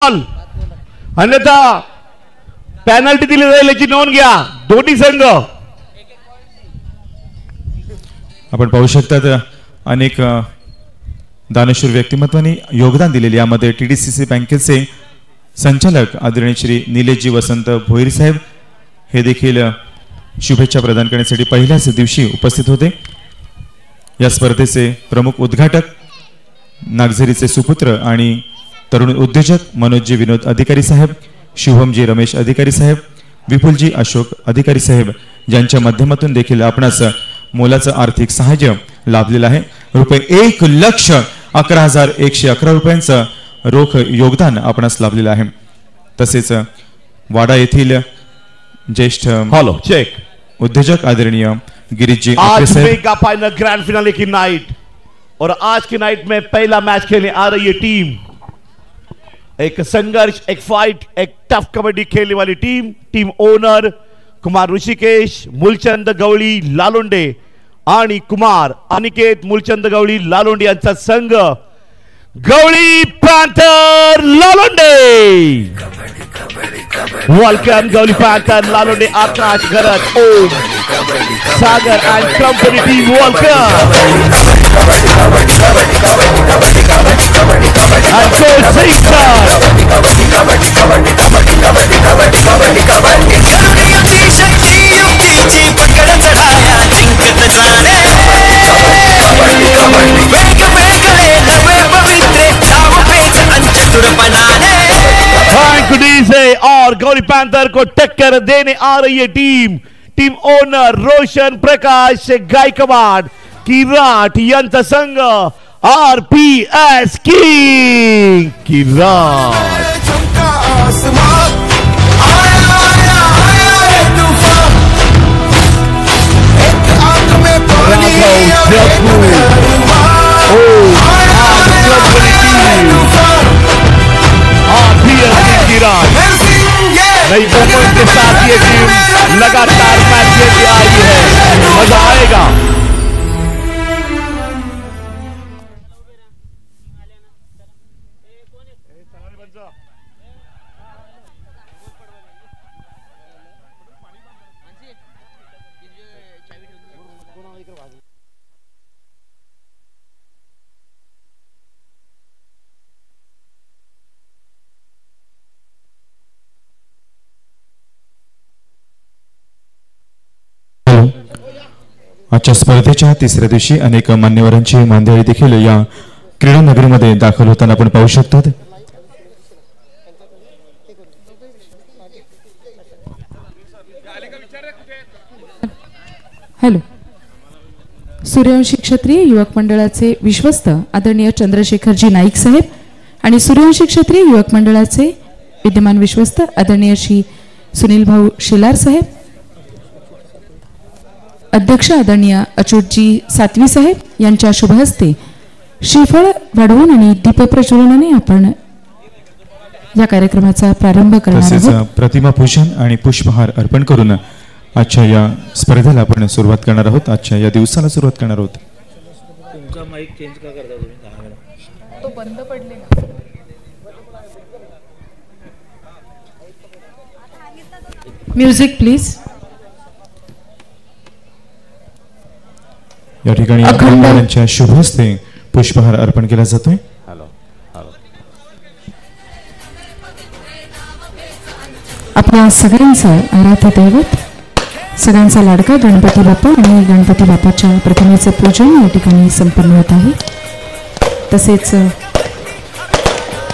अन्यथा पेनल्टी दिली जाईल याची नोंद घ्या दोन्ही संघ। आपण पाहू शकतात अनेक दानशूर व्यक्तिमत्वांनी योगदान दिलेले यामध्ये टीडीसीसी बँकेचे संचालक आदरणीय श्री निलेशजी वसंत भोईर साहेब हे देखील शुभेच्छा प्रदान करण्यासाठी पहिल्याच दिवशी उपस्थित होते। या स्पर्धेचे प्रमुख उद्घाटक नागझरीचे सुपुत्र आणि तरुण उद्योजक मनोजजी विनोद अधिकारी साहेब, शुभमजी रमेश अधिकारी साहेब, विपुलजी अशोक अधिकारी साहेब यांच्या माध्यमातून देखील आपणास मोलाचं आर्थिक सहाय्य लाभलेलं आहे। रुपये 1,11,111 रुपयांचं रोख योगदान आपणास लाभलेलं आहे। तसेच वाडा येथील ज्येष्ठ उद्योजक आदरणीय गिरीशजी आज मेगा फाइनल ग्रैंड फिनाले की नाइट और आज की नाइट में पहला मैच खेलने आ रही है टीम। एक संघर्ष, एक फाइट, एक टफ कबड्डी खेलने वाली team. Team owner Kumar Rishikesh Mulchand Gawali Lalonde आणि कुमार अनिकेत मूलचंद गवळी लालोंडे यांचा संघ Gawali panther Lalonde. Welcome Gawali panther Lalonde, Akash Garaj, Om Sagar and company team welcome. And so और गौरी पैंथर को टक्कर देने आ रही है टीम ओनर रोशन प्रकाश गायकवाड किराट यांचा संघ आरपीएस किंग किराट। नई परफॉर्मेंस के साथ ये टीम लगातार मैच खेलती आ रही है, मजा आएगा। आजच्या स्पर्धेच्या तिसऱ्या दिवशी अनेक मान्यवरांची मंडळी देखील या क्रीडा नगरीमध्ये दाखल होताना आपण पाहू शकतो। हॅलो, सूर्यवंशी क्षत्रिय युवक मंडळाचे विश्वस्त आदरणीय चंद्रशेखरजी नाईक साहेब आणि सूर्यवंशी क्षत्रिय युवक मंडळाचे विद्यमान विश्वस्त आदरणीय श्री सुनील भाऊ शेलार साहेब, अध्यक्ष आदरणीय अच्युतजी सातवी साहेब यांच्या शुभ हस्ते श्रीफळ वाढवून आणि दीप प्रज्वलनाने आपण या कार्यक्रमाचा प्रारंभ करणार आहोत। प्रतिमा पूजन आणि पुष्पहार अर्पण करून आजच्या या स्पर्धेला आपण सुरुवात करणार आहोत। आजच्या या दिवसाला सुरुवात करणार आहोत। तुमचा माईक चेंज का करता तुम्ही? तो बंद पडलेला। Music please. या ठिकाणी अखंडांच्या शुभ हस्ते पुष्पहार अर्पण केला जातोय। आपल्या सगळ्यांचा आराध्य दैवत, सगळ्यांचा लाडका गणपती बाप्पा आणि गणपती बाप्पाच्या प्रतिमेचं पूजन या ठिकाणी संपन्न होत आहे। तसेच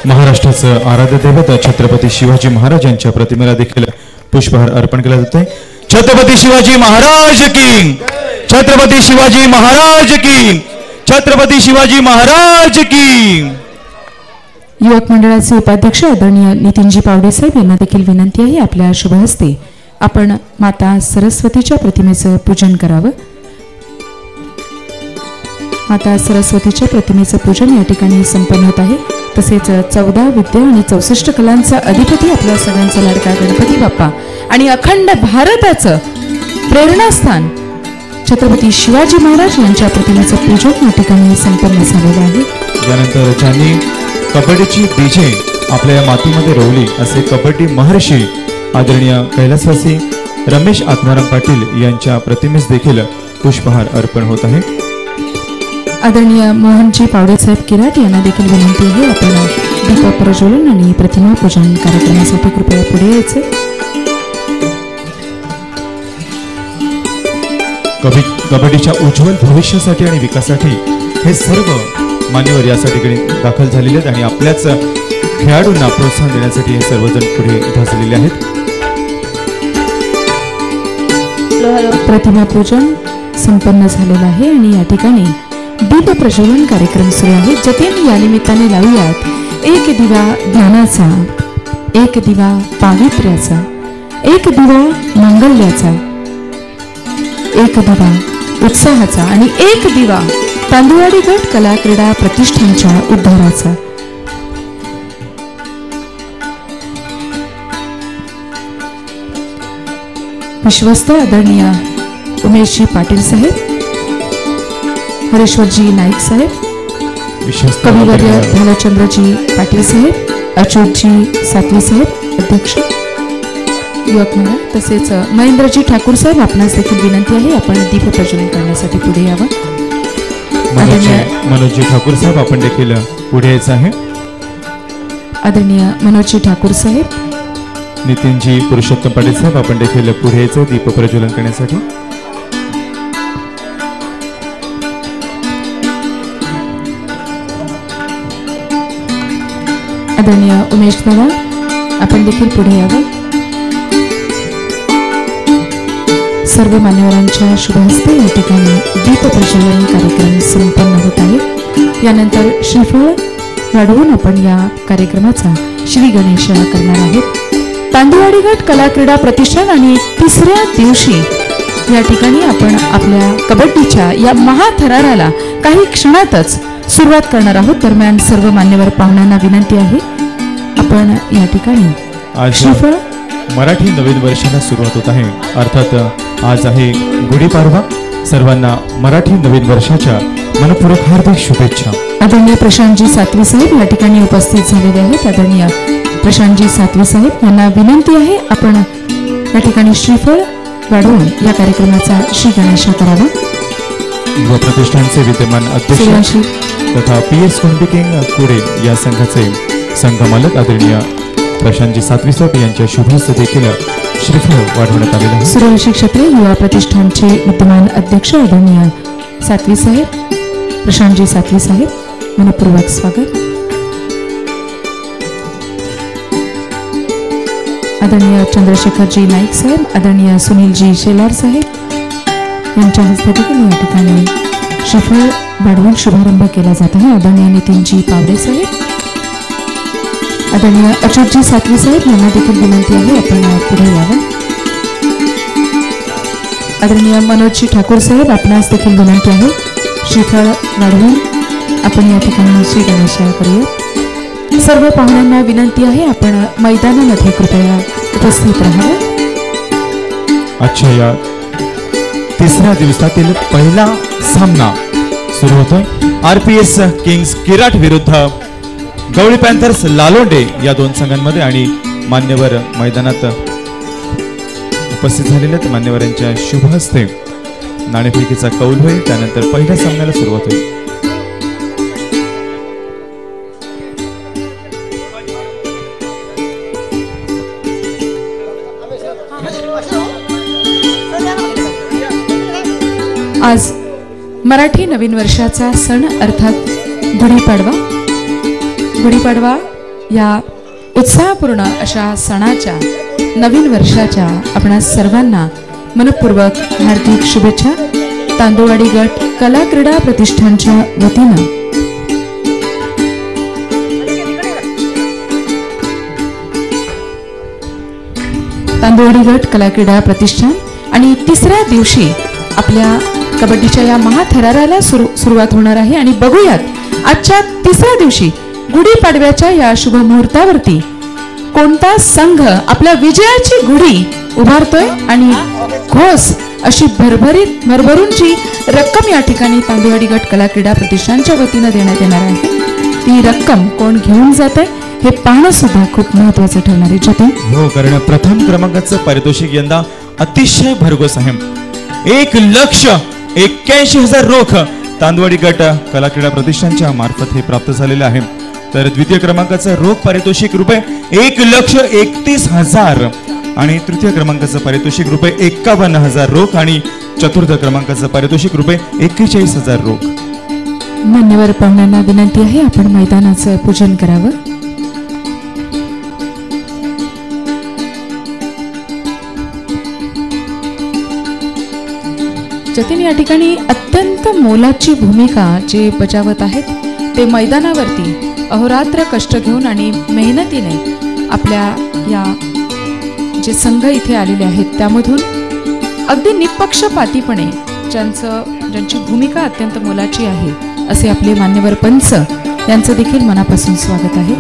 महाराष्ट्राचं आराध्य दैवत छत्रपती शिवाजी महाराज यांच्या प्रतिमेला देखील पुष्पहार अर्पण केला जातोय। छत्रपती शिवाजी महाराज की, छत्रपती शिवाजी महाराज की, छत्रपती शिवाजी महाराज की। युवक मंडळाचे उपाध्यक्ष आदरणीय नितीनजी पावडे साहेब यांना देखील विनंती आहे आपल्या शुभ हस्ते आपण माता सरस्वतीच्या प्रतिमेचं पूजन करावं। माता सरस्वतीच्या प्रतिमेचं पूजन या ठिकाणी संपन्न होत आहे। तसेच 14 विद्या आणि 64 कलांचा अधिपती आपल्या सगळ्यांचा लाडका गणपती बाप्पा आणि अखंड भारताचं प्रेरणास्थान छत्रपती शिवाजी महाराज यांच्या प्रतिमेचं पूजन या ठिकाणी संपन्न झालेलं आहे। यानंतर ज्यांनी कबड्डीची डीजे आपल्या या मातीमध्ये रोवली असे कबड्डी महर्षी आदरणीय कैलासवासी रमेश आत्माराम पाटील यांच्या प्रतिमेस देखील पुष्पहार अर्पण होत आहे. आदरणीय मोहनजी पावडे साहेब किराट यांना देखील विनंती आहे आपण दीप प्रज्वलन आणि प्रतिमा पूजन कार्यक्रमासाठी कृपया पुढे यायचे. कबड्डीच्या उज्ज्वल भविष्यासाठी आणि विकासासाठी हे सर्व मान्यवर या ठिकाणी दाखल झालेले आहेत आणि आपल्याच खेळाडूंना प्रोत्साहन देण्यासाठी हे सर्वजण पुढे धसलेले आहेत. प्रतिमा पूजन संपन्न झालेलं आहे आणि या ठिकाणी दीप प्रज्वलन कार्यक्रम सुरू आहे. जतीन या निमित्ताने लावूयात एक दिवा ज्ञानाचा, एक दिवा पावित्र्याचा, एक दिवा मांगल्याचा, एक दिवा उत्साहाचा आणि एक दिवा तांदुळवाडी गट कला क्रीडा प्रतिष्ठानच्या उद्धाराचा. विश्वस्त आदरणीय उमेशजी पाटील साहेब, हरेश्वरजी नाईक साहेब, कविवर्य भालचंद्रजी पाटील साहेब, अच्युतजी सातवी साहेब अध्यक्ष युवक मंडळ, तसेच महेंद्रजी ठाकूर साहेब आपणास देखील विनंती आहे आपण दीप प्रज्वलन करण्यासाठी पुढे यावं. मनोजजी ठाकूर साहेब आपण देखील पुढे यायचं आहे. आदरणीय मनोजजी ठाकूर साहेब, नितीनजी पुरुषोत्तम पाटील साहेब आपण देखील पुढे यायचं दीप प्रज्वलन करण्यासाठी. आदरणीय उमेश दादा आपण देखील पुढे यावं. सर्व मान्यवरांच्या शुभ हस्ते या ठिकाणी दीप प्रज्वलन कार्यक्रम संपन्न होत आहे. यानंतर श्रीफळ वाढवून आपण या कार्यक्रमाचा श्री गणेश करणार आहोत. तांदुळवाडी गट कला क्रीडा प्रतिष्ठान आणि तिसऱ्या दिवशी या ठिकाणी आपण आपल्या कबड्डीच्या या महाथराराला काही क्षणातच सुरुवात करणार आहोत. दरम्यान सर्व मान्यवर पाहुण्यांना विनंती आहे आपण या ठिकाणी श्रीफळ मराठी नवीन वर्षाला सुरुवात होत आहे. अर्थात आज आहे गुढीपाडवा. सर्वांना मराठी नवीन वर्षाच्या मनपूर्वक हार्दिक शुभेच्छा. आदरणीय प्रशांतजी सातवी साहेब या ठिकाणी उपस्थित झालेले आहेत. आदरणीय प्रशांतजी सातवी साहेब यांना विनंती आहे आपण या ठिकाणी श्रीफळ वाढवून या कार्यक्रमाचा श्री गणेश करावा. युवा प्रतिष्ठानचे विद्यमान अध्यक्ष तथा PS कुंडी किंग पुढे या संघाचे संघ मालक आदरणीय प्रशांतजी सातवी साहेब यांच्या शुभ हस्ते देखील श्रीफळ वाढवण्यात आलेला आहे. सूर्यवंशी क्षत्रिय युवा प्रतिष्ठानचे विद्यमान अध्यक्ष आदरणीय सातवी साहेब, प्रशांतजी सातवी साहेब मनपूर्वक स्वागत. आदरणीय चंद्रशेखरजी नाईक साहेब, आदरणीय सुनीलजी शेलार साहेब यांच्या हस्ते देखील या ठिकाणी श्रीफळ वाढवून शुभारंभ केला जात आहे. आदरणीय नितीनजी पावडे साहेब, आदरणीय अच्युतजी सातवी साहेब यांना देखील विनंती आहे आपण पुढे यावं. आदरणीय मनोजजी ठाकूर साहेब आपणास देखील विनंती आहे श्रीफळ वाढवून आपण या ठिकाणी श्री गणेश करूया. सर्व पाहुण्यांना विनंती आहे आपण मैदानामध्ये कृपया उपस्थित राहावं. आजच्या या तिसऱ्या दिवसातील पहिला सामना सुरू होतोय. RPS किंग्स किराट विरुद्ध गवळी पॅन्थर्स लालोंडे या दोन संघांमध्ये आणि मान्यवर मैदानात उपस्थित झालेले आहेत. मान्यवरांच्या शुभ हस्ते नाणेफेकीचा कौल होईल. त्यानंतर पहिल्या सामन्याला सुरुवात होईल. आज मराठी नवीन वर्षाचा सण अर्थात गुढीपाडवा. गुढीपाडवा या उत्साहपूर्ण अशा सणाच्या नवीन वर्षाच्या आपणा सर्वांना मनपूर्वक हार्दिक शुभेच्छा. तांदुळवाडी गट कला क्रीडा प्रतिष्ठानच्या वतीनं तांदुळवाडी गट कला क्रीडा प्रतिष्ठान आणि तिसऱ्या दिवशी आपल्या कबड्डीच्या या महाथराराला सुरुवात होणार आहे. आणि बघूयात आजच्या तिसऱ्या दिवशी गुढीपाडव्याच्या या शुभ मुहूर्तावरती कोणता संघ आपल्या विजयाची गुढी उभारतोय आणि घोष अशी भरभरूनची रक्कम या ठिकाणी तांदुळवाडी गट कला क्रीडा प्रतिष्ठानच्या वतीनं देण्यात येणार आहे. ती रक्कम कोण घेऊन जात आहे हे पाहणं सुद्धा खूप महत्वाचं ठरणार आहे. जतीन, हो, कारण प्रथम क्रमांकाचं पारितोषिक यंदा अतिशय भरघोस आहे. 1,81,000 रोख तांदवाडी गट कला क्रीडा प्रतिष्ठानच्या मार्फत हे प्राप्त झालेले आहे. तर द्वितीय क्रमांकाचं रोख पारितोषिक रुपये 1,31,000 आणि तृतीय क्रमांकाचं पारितोषिक रुपये 51,000 रोख आणि चतुर्थ क्रमांकाचं पारितोषिक रुपये 41,000 रोख. मान्यवर पाहुण्यांना विनंती आहे आपण मैदानाचं पूजन करावं. जतीन, या ठिकाणी अत्यंत मोलाची भूमिका जे बजावत आहेत ते मैदानावरती अहोरात्र कष्ट घेऊन आणि मेहनतीने आपल्या या जे संघ इथे आलेले आहेत त्यामधून अगदी निपक्षपातीपणे ज्यांची भूमिका अत्यंत मोलाची आहे असे आपले मान्यवर पंच यांचं देखील मनापासून स्वागत आहे.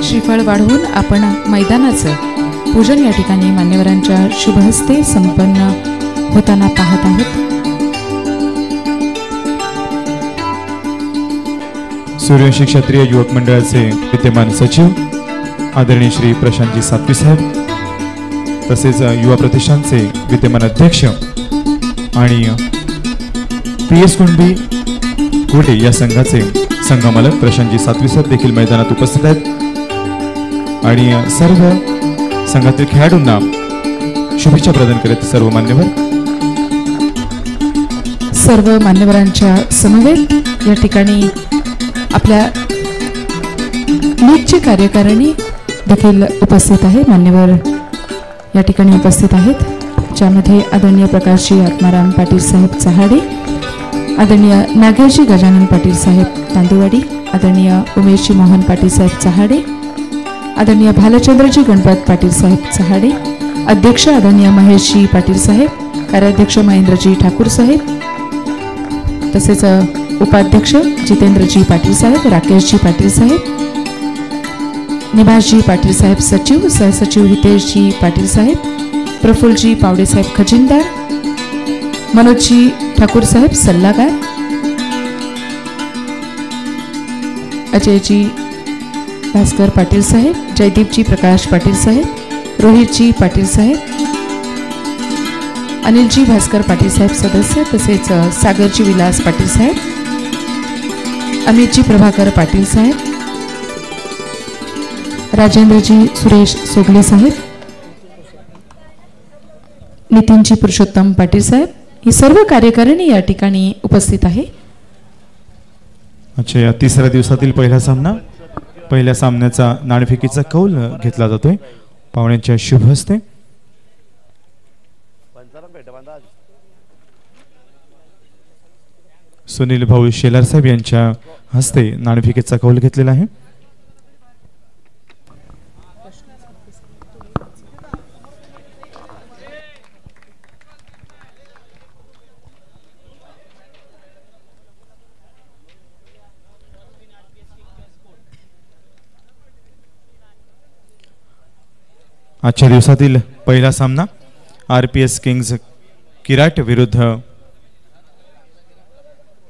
श्रीफळ वाढवून आपण मैदानाचं पूजन या ठिकाणी मान्यवरांच्या शुभहस्ते संपन्न होताना पाहत आहोत. सूर्यवंशी क्षत्रिय युवक मंडळाचे विद्यमान सचिव आदरणीय श्री प्रशांतजी सातवी साहेब, तसेच युवा प्रतिष्ठानचे विद्यमान अध्यक्ष आणि PS कुणबी कोटे या संघाचे संघमालक प्रशांतजी सातवी साहेब देखील मैदानात उपस्थित आहेत आणि सर्व संघातील खेळाडूंना शुभेच्छा प्रदान करत सर्व मान्यवरांच्या समवेत या ठिकाणी आपल्या लीगची कार्यकारिणी देखील उपस्थित आहे. मान्यवर या ठिकाणी उपस्थित आहेत, ज्यामध्ये आदरणीय प्रकाशजी आत्माराम पाटील साहेब चहाडे, आदरणीय नागेशजी गजानन पाटील साहेब तांदुवाडी, आदरणीय उमेशजी मोहन पाटील साहेब चहाडे, आदरणीय भालचंद्रजी गणपत पाटील साहेब चहाडे, अध्यक्ष आदरणीय महेशजी पाटील साहेब, कार्याध्यक्ष महेंद्रजी ठाकूर साहेब, तसेच उपाध्यक्ष जितेंद्रजी पाटील साहेब, राकेशजी पाटील साहेब, निभासजी पाटील साहेब सचिव, सहसचिव हितेशजी पाटील साहेब, प्रफुल्लजी पावडे साहेब खजिनदार, मनोजजी ठाकूर साहेब सल्लागार, अजयजी भास्कर पाटील साहेब, जयदीपजी प्रकाश पाटील साहेब, रोहितजी पाटील साहेब, अनिलजी भास्कर पाटील साहेब सदस्य, तसेच सागरजी विलास पाटील साहेब, अमितजी प्रभाकर पाटील साहेब, राजेंद्रजी सुरेश सोगले साहेब, नितीनजी पुरुषोत्तम पाटील साहेब, ही सर्व कार्यकारिणी या ठिकाणी उपस्थित आहे. अच्छा, या तिसऱ्या दिवसातील पहिल्या सामन्याचा नाणेफेकीचा कौल घेतला जातोय पाहुण्यांच्या शुभ हस्ते. सुनील भाऊ शेलार साहेब यांच्या हस्ते नाणेफेकीचा कौल घेतलेला आहे. आजच्या दिवसातील पहिला सामना RPS किंग्स किराट विरुद्ध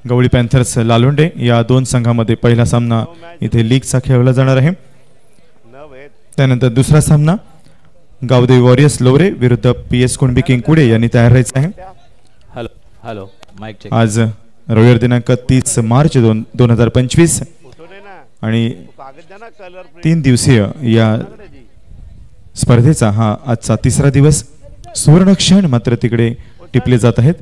गवळी पॅन्थर्स लालोंडे या दोन संघांमध्ये पहिला सामना इथे लीगचा खेळवला जाणार आहे. त्यानंतर दुसरा सामना गावदेवी वॉरियर्स लोवरे विरुद्ध PS कुणबी किंगकुडे यांनी तयार राहायचं आहे. Hello mic check. आज रविवार दिनांक 30 मार्च 2025 आणि 3 दिवसीय या स्पर्धेचा हा आजचा तिसरा दिवस. सुवर्ण क्षण मात्र तिकडे टिपले जात आहेत.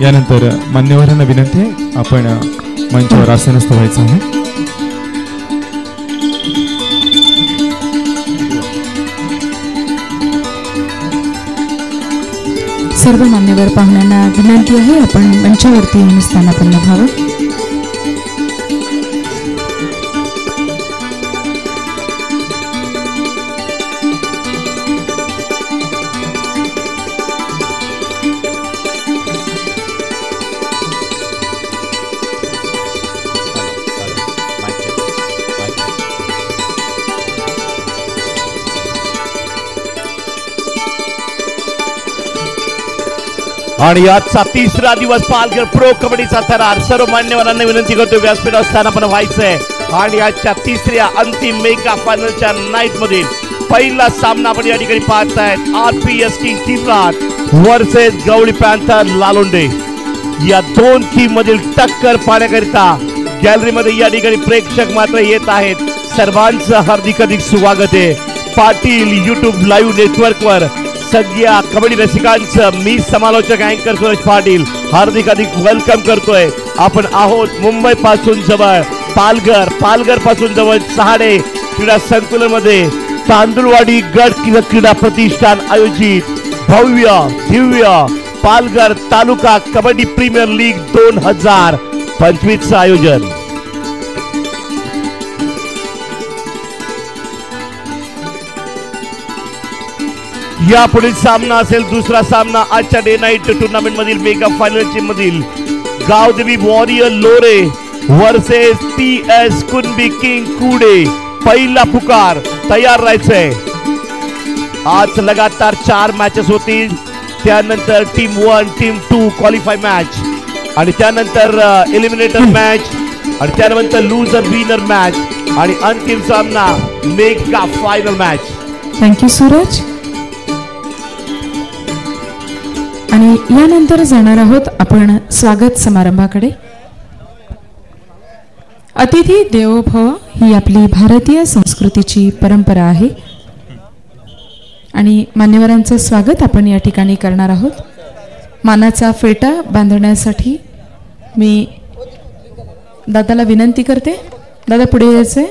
यानंतर मान्यवरांना विनंती आहे आपण मंचावर आसनस्थ व्हायचं आहे. सर्व मान्यवर पाहुण्यांना विनंती आहे आपण मंचावरती येऊन स्थानापन्न व्हावं. आणि आजचा तिसरा दिवस पालघर प्रो कबड्डीचा थरार. सर्व मान्यवरांना विनंती करतो व्यासपीठावर स्थानापन्न व्हायचंय. आणि आजच्या तिसऱ्या अंतिम मेगा फायनलच्या नाईट मधील पहिला सामना आपण या ठिकाणी पाहतायत. आरपीएस किंग किराट वर्सेस गवळी पॅन्थर लालोंडे. या दोन टीम मधील टक्कर पाहण्याकरिता गॅलरीमध्ये या ठिकाणी प्रेक्षक मात्र येत आहेत. सर्वांचं हार्दिक स्वागत आहे. पाटील युट्यूब लाईव्ह नेटवर्कवर सगळ्या कबड्डी रसिकांचं मी समालोचक अँकर सुरेश पाटील हार्दिक वेलकम करतोय. आपण आहोत मुंबई पासून जवळ पालघर पासून जवळ सहाडे क्रीडा संकुलन मध्ये तांदुळवाडी गट क्रीडा प्रतिष्ठान आयोजित भव्य दिव्य पालघर तालुका कबड्डी प्रीमियर लीग 2025 चं आयोजन. या पुढील सामना असेल दुसरा सामना आजच्या डे नाईट टुर्नामेंट मधील मेगा फायनल मधील गावदेवी वॉरियर लोरे वर्सेस PS कुणबी किंग कुडे. पहिला पुकार तयार राहायचंय. आज लगातार 4 मॅचेस होतील. त्यानंतर टीम 1 टीम 2 क्वालिफाय मॅच आणि त्यानंतर एलिमिनेटर मॅच आणि त्यानंतर लूजर विनर मॅच आणि अंतिम सामना mega final match. Thank you Suraj. आणि यानंतर जाणार आहोत आपण स्वागत समारंभाकडे. अतिथी देवो भव ही आपली भारतीय संस्कृतीची परंपरा आहे आणि मान्यवरांचं स्वागत आपण या ठिकाणी करणार आहोत. मानाचा फेटा बांधण्यासाठी मी दादाला विनंती करते. दादा पुढे यायचंय.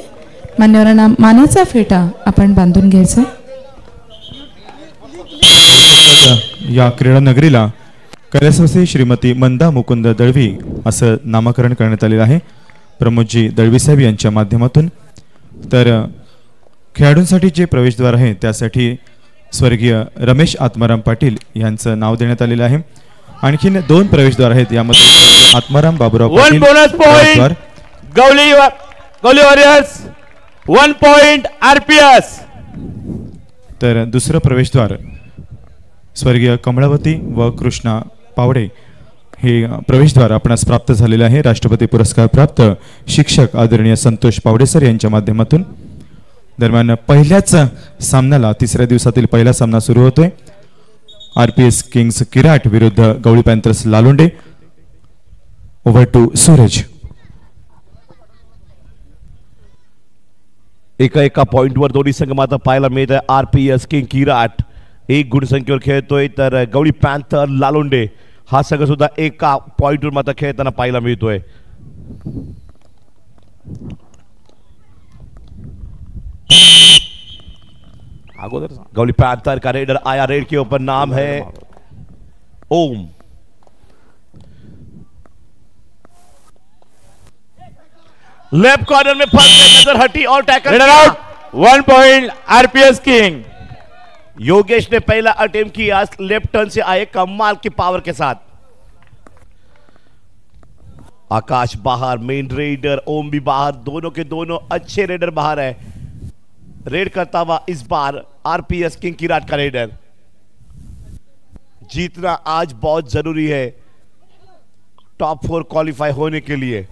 मान्यवरांना मानाचा फेटा आपण बांधून घ्यायचा. या क्रीडा नगरीला कैलासवासी श्रीमती मंदा मुकुंद दळवी असं नामकरण करण्यात आलेलं आहे प्रमोदजी दळवी साहेब यांच्या माध्यमातून. तर खेळाडूंसाठी जे प्रवेशद्वार आहे त्यासाठी स्वर्गीय रमेश आत्माराम पाटील यांचं नाव देण्यात आलेलं आहे. आणखीन 2 प्रवेशद्वार आहेत. यामध्ये आत्माराम बाबूराव पाटील प्रवेशद्वार. गवळी वॉरियर्स 1 पॉइंट आरपीएस. तर दुसरं प्रवेशद्वार स्वर्गीय कमळावती व कृष्णा पावडे हे प्रवेशद्वार आपणास प्राप्त झालेले आहे. राष्ट्रपती पुरस्कार प्राप्त शिक्षक आदरणीय संतोष पावडे सर यांच्या माध्यमातून. दरम्यान पहिल्याच सामन्याला तिसऱ्या दिवसातील पहिला सामना सुरू होतोय. आरपीएस किंग्स किराट विरुद्ध Gawali panthers Lalonde. Over to Suraj. एका पॉइंटवर दोन्ही संघ मात्र पाहायला मिळत आहे. आरपीएस किंग किराट 1 गुणसंख्येवर खेळतोय तर गवळी पॅन्थर लालोंडे हा संघ सुद्धा एका पॉइंटवर मात्र खेळताना पाहायला मिळतोय. गवळी पैंथर का रेडर आया. रेड के ऊपर नाम है ओम. लेफ्ट कॉर्नर में फंस नजर हटी और tackle. Raider out. 1 point RPS king. Yogesh ने पहला अटेम्प्ट किया लेफ्ट टर्न से आए कमाल की पावर के साथ. आकाश बाहर, मेन रेडर ओम भी बाहर. दोनों के दोनों अच्छे रेडर बाहर है. रेड करता हुआ इस बार आरपीएस किंग किराट का रेडर. जीतना आज बहुत जरूरी है टॉप 4 क्वालिफाई होने के लिए.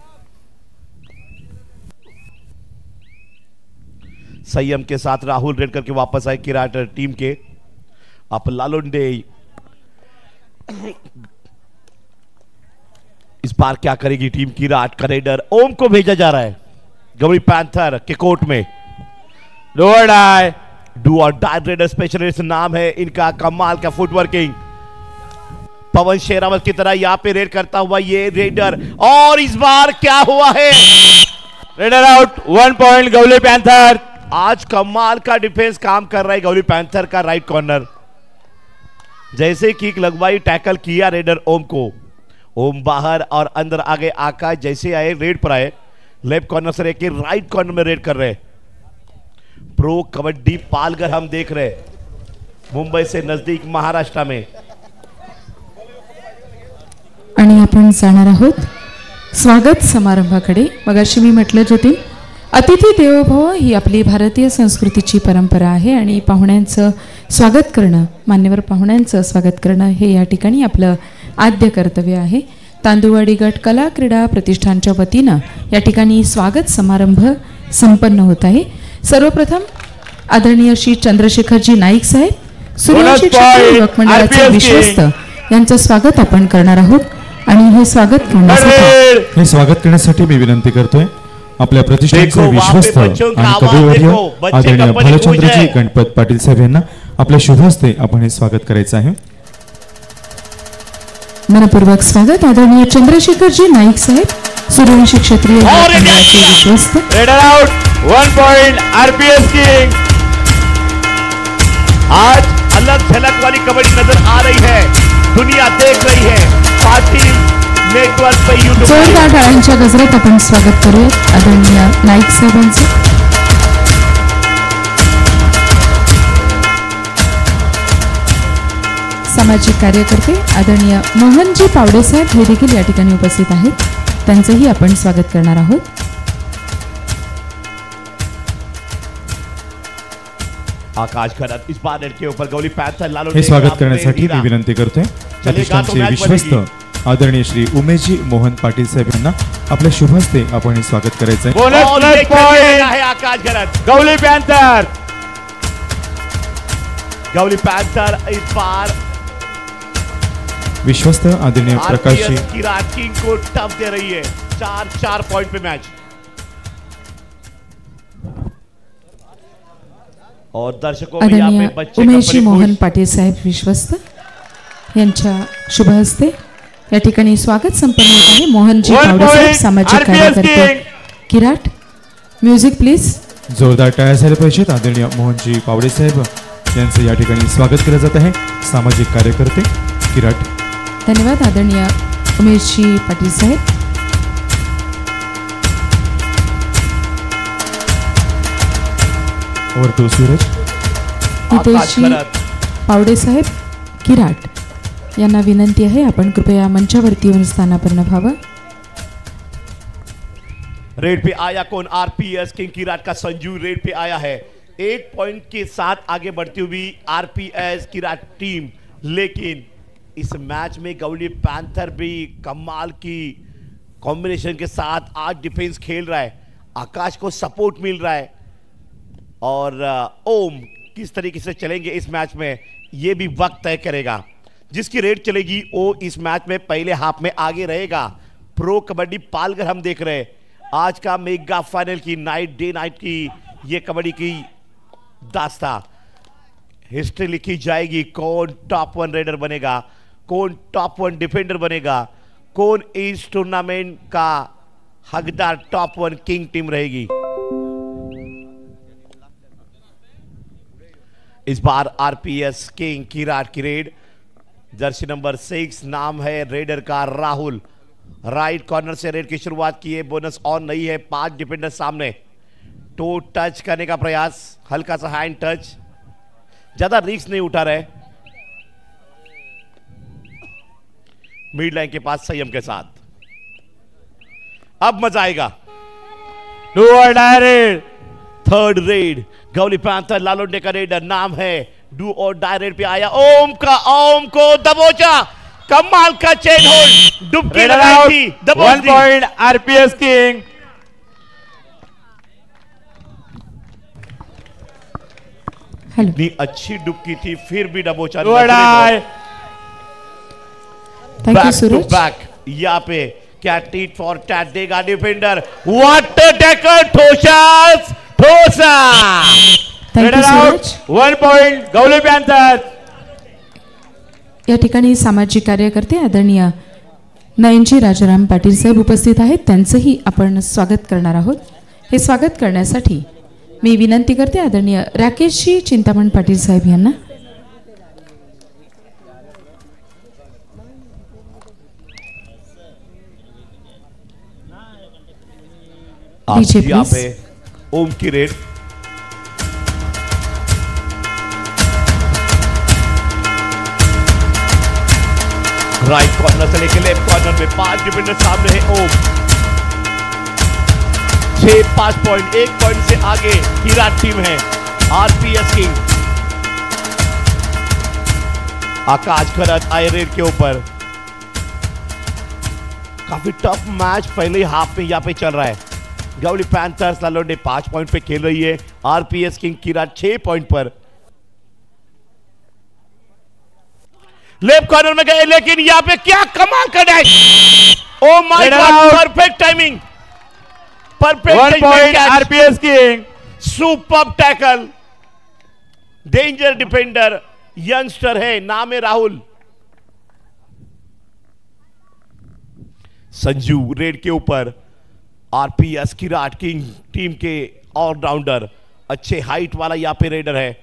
संयम के साथ राहुल रेड करके वापस आए किराट टीम के. अब लालोंडे इस बार क्या करेगी टीम किराट का रेडर. ओम को भेजा जा रहा है गवळी पैंथर के कोर्ट में. डू और डाई रेडर स्पेशलिस्ट नाम है इनका. कमाल का फुटवर्किंग. पवन शेरावत की तरह यहां पे रेड करता हुआ ये रेडर. और इस बार क्या हुआ है. Raider out. 1 पॉइंट गवळी पैंथर. आज कमाल का डिफेंस काम कर रहा है गवळी पैंथर का. राइट कॉर्नर जैसे किक लगवाई टैकल किया रेडर ओम को. ओम बाहर और अंदर आगे. आकाश जैसे आए रेड पर आए लेफ्ट कॉर्नर से लेके राइट कॉर्नर में रेड कर रहे. प्रो कबड्डी पालघर हम देख रहे मुंबई से नजदीक महाराष्ट्र में. आणि आपण जाणार आहोत स्वागत समारंभाकडे. मगाशी मी म्हटलं ज्योती अतिथी देवो भव ही आपली भारतीय संस्कृतीची परंपरा आहे आणि पाहुण्यांचं स्वागत करणं, मान्यवर पाहुण्यांचं स्वागत करणं हे या ठिकाणी आपलं आद्य कर्तव्य आहे. तांदुळवाडी गट कला क्रीडा प्रतिष्ठानच्या वतीनं या ठिकाणी स्वागत समारंभ संपन्न होत आहे. सर्वप्रथम आदरणीय श्री चंद्रशेखरजी नाईक साहेब, सूर्यवंशी क्षत्रिय युवक मंडळाचे विश्वस्त यांचं स्वागत आपण करणार आहोत. आणि हे स्वागत करण्यासाठी मी विनंती करतोय आपल्या प्रतिष्ठानचे विश्वस्त आणि कविवर्य आदरणीय भालचंद्रजी गणपत पाटील साहेब यांना आपल्या शुभ हस्ते आपण हे स्वागत करायचं आहे. मनपूर्वक स्वागत आदरणीय चंद्रशेखरजी नाईक साहेब, सूर्यवंशी क्षत्रिय युवक मंडळाचे विश्वस्त. Raider out 1 point RPS king. आज अलग झलक वाली कबड्डी नजर आ रही है, दुनिया देख रही है. पाटील नेटवर्क पे यूट्यूब जोरदार टाळ्यांच्या गजरात आपण स्वागत करूया आदरणीय नाईक साहेबांचं. सामाजिक कार्यकर्ते आदरणीय मोहनजी पावडे साहेब हे देखील या ठिकाणी उपस्थित आहेत. त्यांचंही आपण स्वागत करणार आहोत. आकाश खरत इस बार नेट के ऊपर गौली पैंथर लालो हे स्वागत करण्यासाठी मी विनंती करतोय प्रतिष्ठानचे विश्वस्त आदरणीय श्री उमेशजी मोहन पाटील साहेब यांना आपल्या शुभ हस्ते आपण हे स्वागत करायचं आहे. बोनस प्लस पॉइंट है आकाश खरत. गौली पैंथर. गौली पैंथर इस बार विश्वस्त आदरणीय प्रकाश जी की किंग को टफ दे रही है. 4 पॉइंट पे मैच. और दर्शकों में यहाँ पे बच्चे उमेशजी मोहन पाटील साहेब विश्वस्त यांच्या शुभ हस्ते या ठिकाणी स्वागत संपन्न होत आहे. मोहनजी पावडे साहेब सामाजिक कार्यकर्ते किराट. Music please. जोरदार टाळ्या झाल्या पाहिजेत. आदरणीय मोहनजी पावडे साहेब यांचं या ठिकाणी स्वागत केलं जात आहे. सामाजिक कार्यकर्ते किराट. धन्यवाद आदरणीय उमेशजी पाटील साहेब. Over to Suraj. हितेशजी पावडे साहेब किराट यांना विनंती आहे आपण कृपया मंचावरती येऊन स्थानापन्न व्हावं. रेड पे आया कौन? आरपीएस किंग किराट का संजू रेड पे आया है 1 पॉइंट के साथ आगे बढ़ती हुई आरपीएस किराट टीम. लेकिन इस मैच में गौली पैंथर भी कमाल की कॉम्बिनेशन के साथ आज डिफेंस खेल रहा है. आकाश को सपोर्ट मिल रहा है और ओम किस तरीके से चलेंगे इस मैच में ये भी वक्त तय करेगा. जिसकी रेड चलेगी वो इस मैच में पहले हाफ में आगे रहेगा. प्रो कबड्डी पालघर हम देख रहे हैं. आज का मेगा फाइनल की नाइट डे नाइट की ये कबड्डी की दास्ता हिस्ट्री लिखी जाएगी. कौन टॉप 1 रेडर बनेगा, कौन टॉप 1 डिफेंडर बनेगा, कौन इस टूर्नामेंट का हकदार टॉप 1 किंग टीम रहेगी. इस बार आरपीएस किंग किराट की रेड. जर्सी नंबर 6 नाम है रेडर का राहुल. राइट कॉर्नर से रेड की शुरुआत की है. बोनस ऑन नहीं है. 5 डिफेंडर सामने. टो टच करने का प्रयास, हल्का सा हैंड टच, ज्यादा रिस्क नहीं उठा रहे. मिड लाइन के पास संयम के साथ. अब मजा आएगा. डू और die raid. Third raid Gawali panther Lalonde का रेडर नाम है डू और डाई रेड पे आया. ओम को दबोचा. कमाल का चेन होल्ड. डुबकी लगाई थी, दबोच 1 पॉइंट आरपीएस किंग. इतनी अच्छी डुबकी थी फिर भी दबोचा. Thank you Suraj. बैक यहाँ पे क्या टीट फॉर टैट देगा डिफेंडर. What tackle. ठोसा. Thank you Suraj. 1 point Gawali panther. या ठिकाणी सामाजिक कार्यकर्ते आदरणीय नयनजी राजाराम पाटील साहेब उपस्थित आहेत. त्यांचंही आपण स्वागत करणार आहोत. हे स्वागत करण्यासाठी मी विनंती करते आदरणीय राकेशजी चिंतामण पाटील साहेब यांना. यहाँ पे ओम की रेड. राइट कॉर्नर से लेकर लेफ्ट कॉर्नर में 5 डिफेंडर सामने है. ओम 5 पॉइंट 1 पॉइंट से आगे किराट टीम है. आरपीएस किंग आकाश खरत आए रेड के ऊपर। काफी टफ मैच पहले हाफ में यहाँ पे चल रहा है। गवली पैंथर्स लालोडे 5 पॉइंट पे खेल रही है। आरपीएस किंग किराट 6 पॉइंट पर। लेफ्ट कॉर्नर में गए, लेकिन यहाँ पे क्या कमाल का dash! Oh my God, perfect timing, perfect point RPS king. Super tackle, danger defender, youngster है, नाम है राहुल। संजू रेड के ऊपर। आरपीएस किराट किंग टीम के ऑलराउंडर, अच्छे हाइट वाला यहाँ पे रेडर है।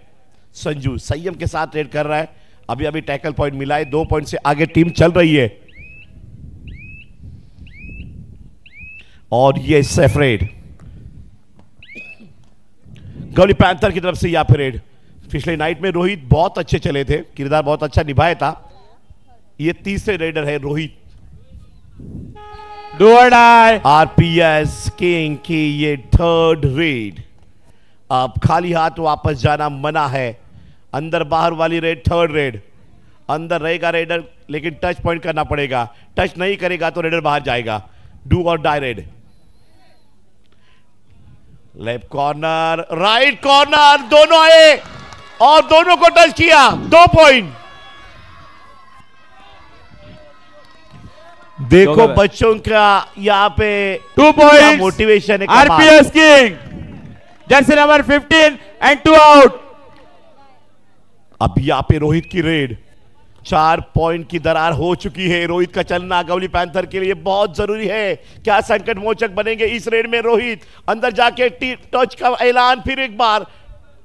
संजू संयम के साथ रेड कर रहा है। अभी अभी टैकल पॉइंट मिला है, 2 पॉइंट से आगे टीम चल रही है। और ये सेफ रेड गवली पैंथर की तरफ से यहाँ पे रेड। पिछले नाइट में रोहित बहुत अच्छे चले थे, किरदार बहुत अच्छा निभाया था। ये तीसरे रेडर है रोहित। डू और डाई। आरपीएस किंग की ये थर्ड रेड। अब खाली हाथ वापस जाना मना है। अंदर बाहर वाली रेड थर्ड रेड। अंदर रहेगा रेडर, लेकिन टच पॉइंट करना पड़ेगा। टच नहीं करेगा तो रेडर बाहर जाएगा। डू और die red. Left corner, right corner, दोनों आए और दोनों को टच किया। 2 पॉइंट। देखो बच्चों का यहाँ पे 2 पॉइंट मोटिवेशन है। RPS king Jersey number 15 end 2 out. अब यहाँ पे रोहित की रेड। 4 पॉइंट की दरार हो चुकी है। रोहित का चलना गवली पैंथर के लिए बहुत जरूरी है। क्या संकट मोचक बनेंगे इस रेड में रोहित? अंदर जाके टच का ऐलान फिर एक बार।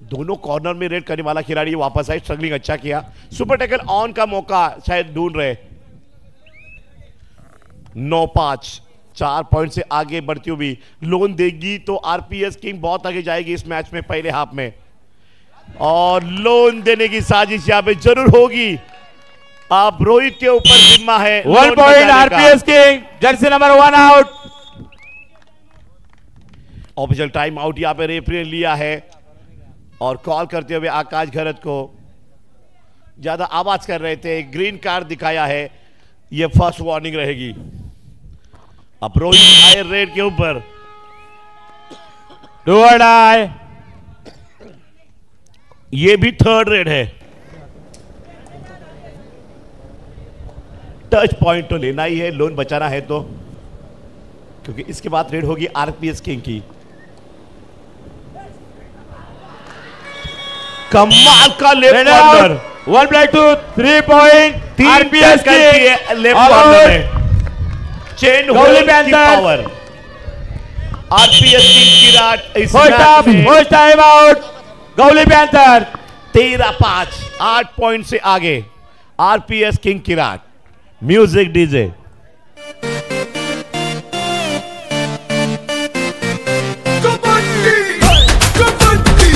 दोनों कॉर्नर में रेड करने वाला खिलाड़ी वापस आए, स्ट्रगलिंग अच्छा किया। सुपर टैकल ऑन का मौका शायद ढूंढ रहे। 9-5, 4 पॉइंट से आगे बढ़ती हुई लोन देगी तो आरपीएस किंग बहुत आगे जाएगी इस मैच में पहले हाफ में। और लोन देने की साजिश यहां पे जरूर होगी। आप रोहित के ऊपर जिम्मा है। 1 point RPS king Jersey number 1 out. Official time out यहां पे रेफरी ने लिया है और कॉल करते हुए आकाश घरत को ज्यादा आवाज कर रहे थे। ग्रीन कार्ड दिखाया है, यह फर्स्ट वार्निंग रहेगी। अब रोहित आए रेड के ऊपर। डू और डाई। ये भी थर्ड रेड है। टच पॉइंट तो लेना ही है, लोन बचाना है तो, क्योंकि इसके बाद रेड होगी आरपीएस किंग की। कमाल का left corner. 1+2, 3 point RPS king left corner में। चेन होल्ड की पावर। आरपीएस किंग किराट इस मैच में first time out Gawali panther. 13-5, 8 point से आगे RPS king Kirat. Music DJ. Kabaddi kabaddi kabaddi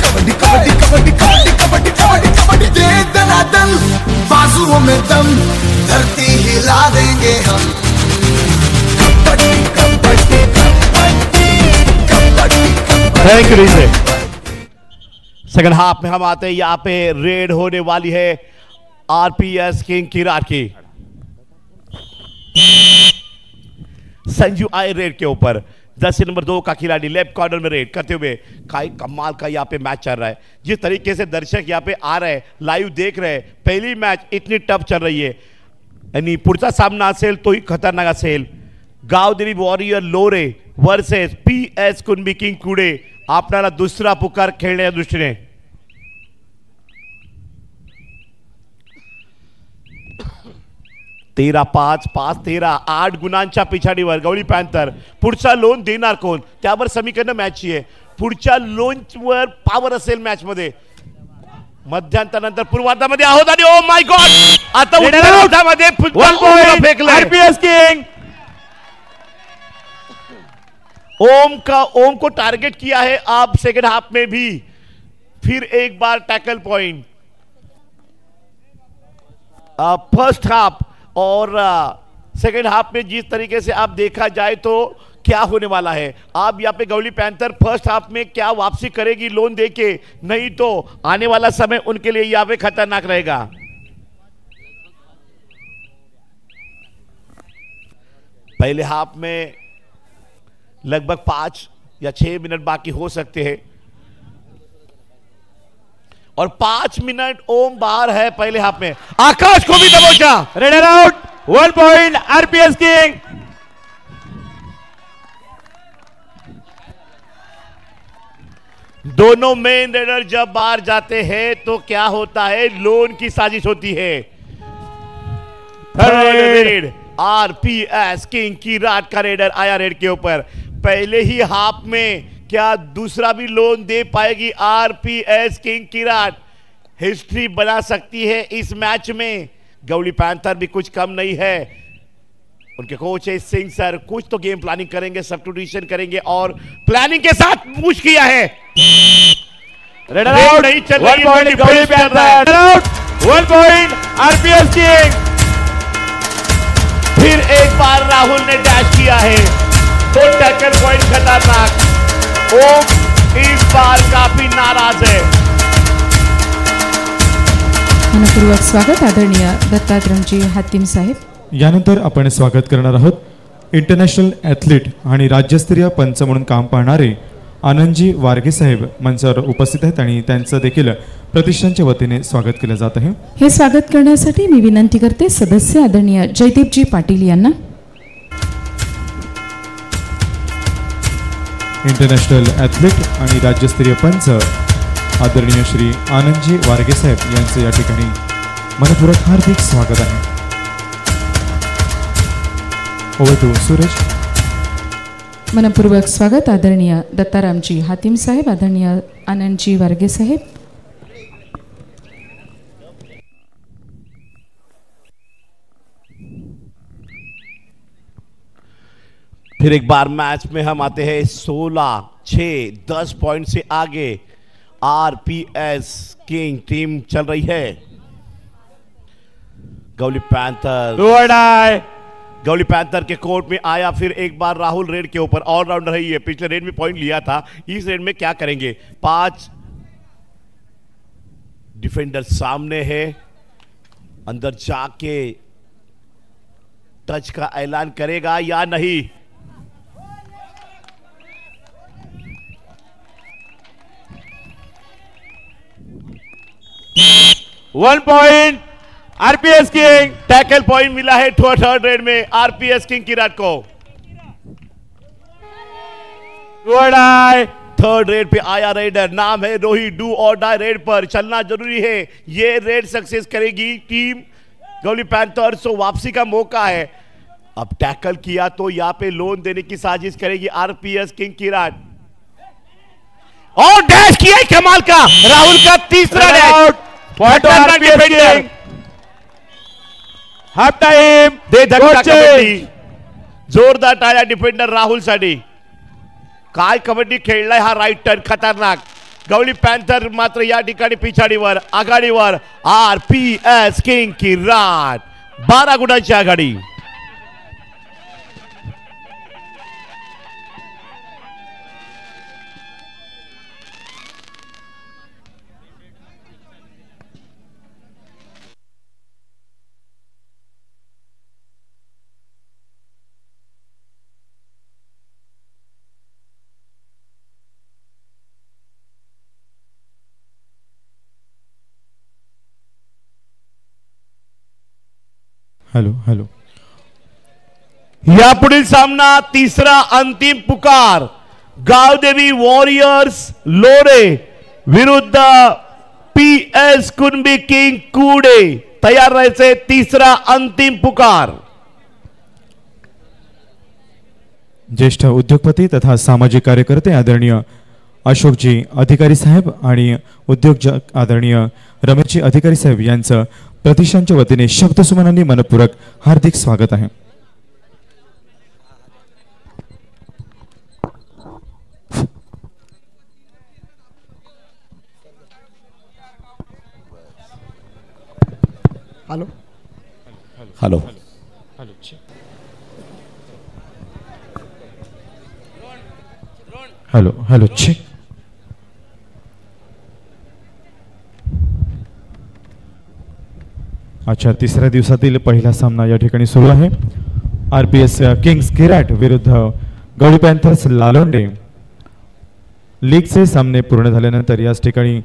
kabaddi kabaddi kabaddi kabaddi kabaddi kabaddi दे दनादन, बाजुओं में दम, धरती हिला देंगे हम। Kabaddi kabaddi kabaddi kabaddi. Thank you DJ. Second half में हम आते हैं। यहां पे रेड होने वाली है आरपीएस किंग किराट की। संजू आए रेड के ऊपर। जर्सी नंबर 2 का खिलाड़ी लेफ्ट कॉर्नर में रेड करते हुए। कमाल का यहाँ पे मैच चल रहा है। जिस तरीके से दर्शक यहाँ पे आ रहे हैं, लाइव देख रहे हैं, पहली मैच इतनी टफ चल रही है। यानी पुढचा सामना असेल तोही खतरनाक असेल। गावदेवी वॉरियर लोरे वर्सेस पीएस कुणबी किंग कुडे। आपल्याला दुसरा पुकार खेळण्याच्या दृष्टीने 13-5, 5-13, 8 गुणांच्या पिछाडीवर गवळी पॅन्थर. पुढचा लोन देणार कोण त्यावर समीकरण मॅचची आहे. पुढच्या लोनवर पॉवर असेल मॅच मध्ये. मध्यांतरानंतर पूर्वार्धामध्ये आहोत आणि ओ माय गॉड आता उत्तरार्धामध्ये फेकले आरपीएस किंग. ओम को टारगेट किया है आप सेकंड हाफ में भी. फिर एक बार टैकल पॉइंट फर्स्ट हाफ और सेकंड हाफ में जिस तरीके से आप देखा जाए तो क्या होने वाला है। अब यहाँ पे गौली पैंथर फर्स्ट हाफ में क्या वापसी करेगी लोन देके, नहीं तो आने वाला समय उनके लिए यहाँ पे खतरनाक रहेगा। पहले हाफ में लगभग 5 या 6 मिनट बाकी हो सकते हैं और 5 मिनट ओम बाहर है पहले हाफ में। आकाश को भी दबोचा, raider out, 1 point RPS king. दोनों मेन रेडर जब बाहर जाते हैं तो क्या होता है, लोन की साजिश होती है। रेड आरपीएस किंग की रात का रेडर आया रेड के ऊपर। पहले ही हाफ में क्या दूसरा भी लोन दे पाएगी आरपीएस किंग की रात? हिस्ट्री बना सकती है इस मैच में। गौली पैंथर भी कुछ कम नहीं है। उनके कोच है सिंह सर, कुछ तो गेम प्लानिंग करेंगे, सब्स्टिट्यूशन करेंगे और प्लानिंग के साथ पुश किया है। रेडर आउट, नहीं चल 1 point Gawali panther, out 1 point RPS king. फिर एक बार राहुल ने डैश किया है तो टैकल पॉइंट खतरनाक। ओम इस बार काफी नाराज है। मनपूर्वक स्वागत आदरणीय दत्तात्रमजी हातीम साहेब। यानंतर आपण स्वागत करणार आहोत इंटरनॅशनल ॲथलीट आणि राज्यस्तरीय पंच म्हणून काम पाहणारे आनंदजी वारगे साहेब मंचावर उपस्थित आहेत आणि त्यांचं देखील प्रतिष्ठानच्या वतीने स्वागत केलं जात आहे। हे स्वागत करण्यासाठी मी विनंती करते सदस्य आदरणीय जयदीपजी पाटील यांना। इंटरनॅशनल ॲथलीट आणि राज्यस्तरीय पंच आदरणीय श्री आनंदजी वारगे साहेब यांचं या ठिकाणी मनपूर्वक हार्दिक स्वागत आहे। Over to Suraj. मनपूर्वक स्वागत आदरणीय दत्तारामजी हातीम साहेब, आदरणीय आनंदजी वारगे साहेब। फिर एक बार मैच में हम आते हैं 16-6 पॉइंट से आगे। आरपीएस किंग टीम चल रही है। गौली पैंथर गौली पैंथर के कोर्ट में आया। फिर एक बार राहुल रेड के ऊपर, ऑलराउंडर है ये, पिछले रेड में पॉइंट लिया था, इस रेड में क्या करेंगे। 5 डिफेंडर सामने है, अंदर जाके टच का ऐलान करेगा या नहीं। One point RPS king. Tackle point मिला है थर्ड रेड में आरपीएस किंग की रात को। थर्ड रेड पे आया रेडर, नाम है रोहित। डू और डाई रेड पर चलना जरूरी है। ये रेड सक्सेस करेगी टीम गौली पैंथर्स, तो वापसी का मौका है। अब टैकल किया तो यहां पे लोन देने की साजिश करेगी आरपीएस किंग की रात। और डैश किया है कमाल का राहुल का तीसरा डैश। हाफ टाइम दे धक्का कबड्डी, जोरदार टाळ्या डिफेंडर राहुल साठी। काय कबड्डी खेळलाय हा राईट टर्न, खतरनाक। गौली पैंथर मात्र या ठिकाणी पिछाडीवर, आघाडीवर आरपीएस किंग की रात 12 गुणांची आघाडी। Hello hello. यापुढील सामना तिसरा अंतिम पुकार, गावदेवी वॉरियर्स लोरे विरुद्ध पीएस कुणबी किंग कुडे। तयार राहायचे, तीसरा अंतिम पुकार। ज्येष्ठ उद्योगपती तथा सामाजिक कार्यकर्ते आदरणीय अशोकजी अधिकारी साहेब आणि उद्योजक आदरणीय रमेशजी अधिकारी साहेब यांचं प्रतिष्ठानच्या वतीने शब्दसुमनांनी मनपूर्वक हार्दिक स्वागत आहे। Hello hello hello hello check. अच्छा, तिसऱ्या दिवसातील पहिला सामना या ठिकाणी सुरू आहे. RPS किंग्स किराट विरुद्ध गवळी पॅन्थर्स लालोंडे. लीगचे सामने पूर्ण झाल्यानंतर याच ठिकाणी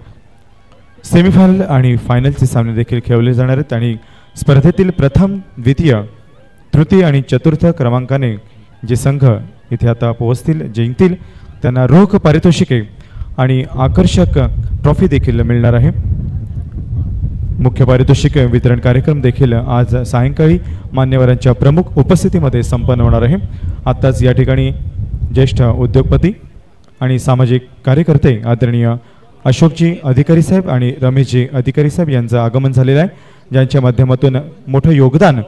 सेमीफायनल आणि फायनलचे सामने देखील खेळले जाणार आहेत आणि स्पर्धेतील प्रथम, द्वितीय, तृतीय आणि चतुर्थ क्रमांकाने जे संघ इथे आता पोहोचतील, जिंकतील, त्यांना रोख पारितोषिके आणि आकर्षक ट्रॉफी देखील मिळणार आहे. मुख्य पारितोषिक वितरण कार्यक्रम देखील आज सायंकाळी मान्यवरांच्या प्रमुख उपस्थितीमध्ये संपन्न होणार आहे. आत्ताच या ठिकाणी ज्येष्ठ उद्योगपती आणि सामाजिक कार्यकर्ते आदरणीय अशोकजी अधिकारी साहेब आणि रमेशजी अधिकारी साहेब यांचं आगमन झालेलं आहे, ज्यांच्या माध्यमातून मोठं योगदान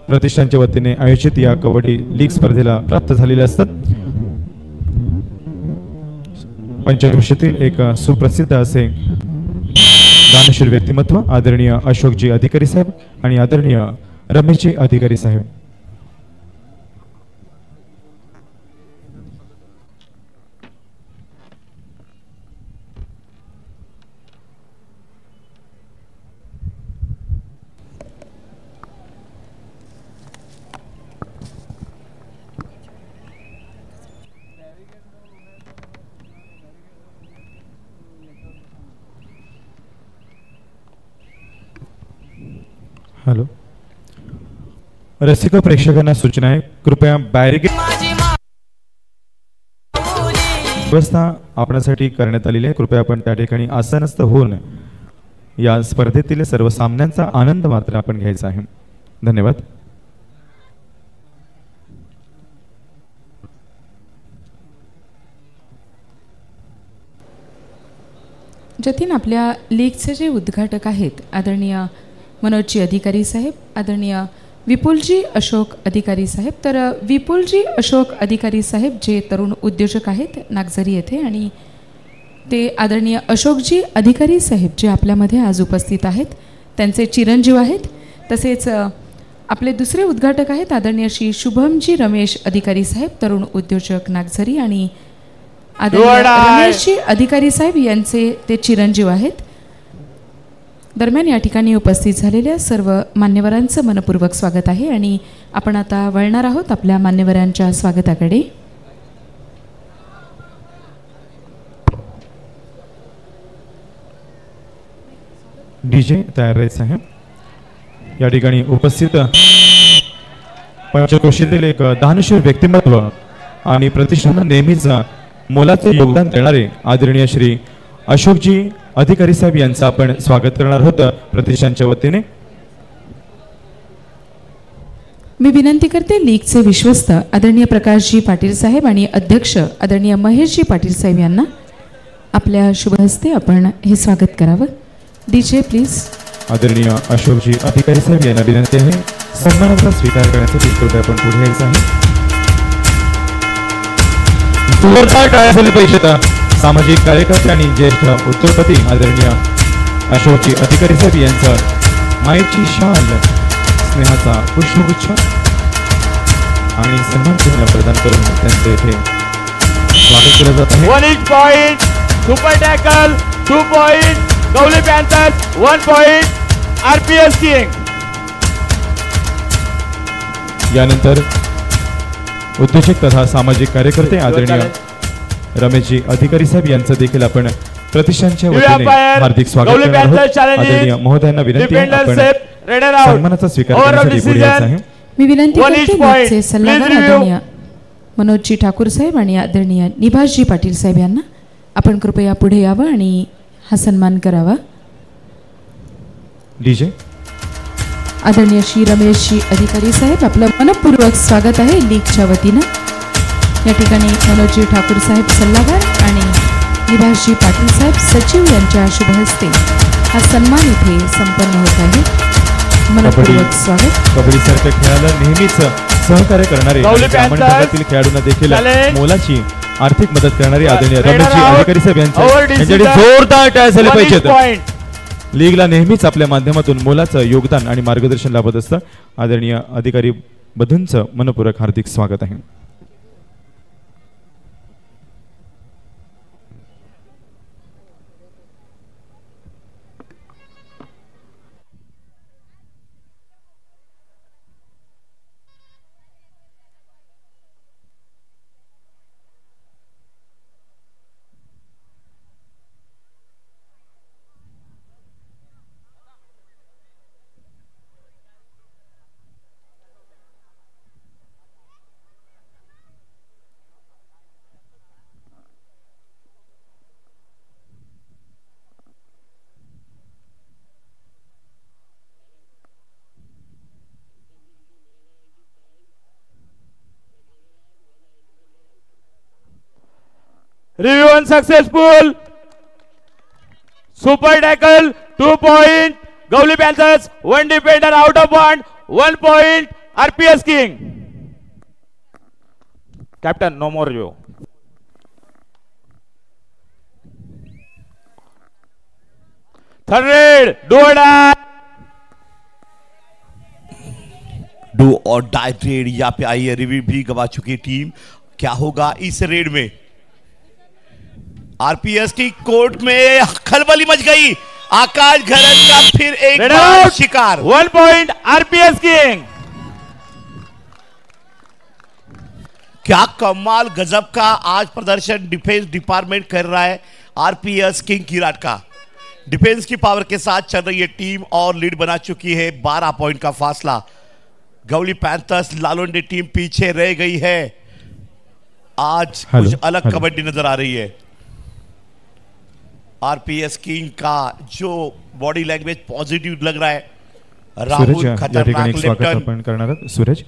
प्रतिष्ठानच्या वतीने आयोजित या कबड्डी लीग स्पर्धेला प्राप्त झालेले असतात. पंचक्रोशीतील एक सुप्रसिद्ध असे दानशूर व्यक्तिमत्व आदरणीय अशोकजी अधिकारी साहेब आणि आदरणीय रमेशजी अधिकारी साहेब. हॅलो, रसिक प्रेक्षकांना सूचना आहे, कृपया बॅरिकेड व्यवस्था आपणासाठी करण्यात आलेली आहे. कृपया आपण त्या ठिकाणी आसनस्थ होऊन या स्पर्धेतील सर्व सामन्यांचा आनंद मात्र आपण घ्यायचा आहे. धन्यवाद. जतीन आपल्या लीगचे जे उद्घाटक आहेत आदरणीय मनोजजी अधिकारी साहेब, आदरणीय विपुलजी अशोक अधिकारी साहेब. तर विपुलजी अशोक अधिकारी साहेब जे तरुण उद्योजक आहेत नागझरी येथे, आणि ते आदरणीय अशोकजी अधिकारी साहेब जे आपल्यामध्ये आज उपस्थित आहेत, त्यांचे चिरंजीव आहेत. तसेच आपले दुसरे उद्घाटक आहेत आदरणीय श्री शुभमजी रमेश अधिकारी साहेब, तरुण उद्योजक नागझरी, आणि आदरणीय रमेशजी अधिकारी साहेब यांचे ते चिरंजीव आहेत. दरम्यान या ठिकाणी उपस्थित झालेल्या सर्व मान्यवरांचं मनपूर्वक स्वागत आहे आणि आपण आता वळणार आहोत आपल्या मान्यवरांच्या स्वागताकडे. डीजे तयार राहायचं आहे. या ठिकाणी उपस्थित पंचक्रोशीतील एक दानशूर व्यक्तिमत्व आणि प्रतिष्ठान नेहमीच मोलाचे योगदान देणारे आदरणीय श्री अशोकजी अधिकारी साहेब यांचं आपण स्वागत करणार आहोत प्रतिष्ठानच्या वतीने. मी विनंती करते लीगचे विश्वस्त आदरणीय प्रकाशजी पाटील साहेब आणि अध्यक्ष आदरणीय महेशजी पाटील साहेब यांना आपल्या शुभ हस्ते आपण हे स्वागत करावं. DJ please. आदरणीय अशोकजी अधिकारी साहेब यांना विनंती आहे सन्मानाचा स्वीकार करण्यासाठी कृपया आपण पुढे यायचं आहे. सामाजिक कार्यकर्ते आणि ज्येष्ठ उद्योगपती आदरणीय अशोकजी अधिकारी साहेब यांचा मायेची शाल, स्नेहाचा पुष्पगुच्छ आणि सन्मान चिन्ह प्रदान करून त्यांचे इथे स्वागत केलं जात आहे. 1 पॉइंट सुपर टॅकल, 2 पॉइंट गवळी पॅन्थर्स, 1 पॉइंट RPS किंग. यानंतर उद्योजक तथा सामाजिक कार्यकर्ते आदरणीय रमेशजी अधिकारी साहेब यांचं देखील आपण प्रतिष्ठानच्या वतीने हार्दिक स्वागत करणार आहोत. आदरणीय महोदयांना विनंती आहे आपण सन्मानाचा स्वीकार करण्यासाठी पुढे यायचं आहे. मी विनंती करते लीगचे सल्लागार आदरणीय मनोजजी ठाकूर साहेब आणि आदरणीय निभासजी पाटील साहेब यांना आपण कृपया पुढे यावं आणि हा सन्मान करावा. डीजे. आदरणीय श्री रमेशजी अधिकारी साहेब आपलं मनपूर्वक स्वागत आहे लीगच्या वतीनं. या ठिकाणी मनोजजी ठाकूर साहेब सल्लागार आणि निभासजी पाटील साहेब सचिव यांच्या शुभ हस्ते हा सन्मान इथे संपन्न होत आहे. मनपूर्वक स्वागत. कबड्डी सारख्या खेळाला नेहमीच सहकार्य करणारे ग्रामीण भागातील खेळाडूंना देखील मोलाची आर्थिक मदत करणारे आदरणीय रमेशजी अधिकारी साहेब यांच्यासाठी जोरदार टाळ्या झाल्या पाहिजेत. लीगला नेहमीच आपल्या माध्यमातून मोलाचं योगदान आणि मार्गदर्शन लाभत असतं. आदरणीय अधिकारी बधूंचं मनपूर्वक हार्दिक स्वागत आहे. Review unsuccessful. Super tackle. 2 point. Gowli Panthers. 1 defender out of bound. 1 point. RPS King. Captain, no more review. Third raid. Do or die. Do और डाई रेड यहाँ पे आई है। रिव्यू भी गवा चुकी टीम। क्या होगा इस रेड में? आरपीएस की कोर्ट में खलबली मच गई। आकाश घरत का फिर एक बार शिकार। 1 point आरपीएस किंग। क्या कमाल गजब का आज प्रदर्शन डिफेंस डिपार्टमेंट कर रहा है आरपीएस किंग किराट का। डिफेंस की पावर के साथ चल रही है टीम और लीड बना चुकी है। 12 पॉइंट का फासला। गौली पैंथर्स लालोंडे टीम पीछे रह गई है। आज कुछ अलग कबड्डी नजर आ रही है। आरपीएस किंग का जो बॉडी लैंग्वेज पॉजिटिव लग रहा है। राहुल खतरनाक स्वागत करणार सूरज।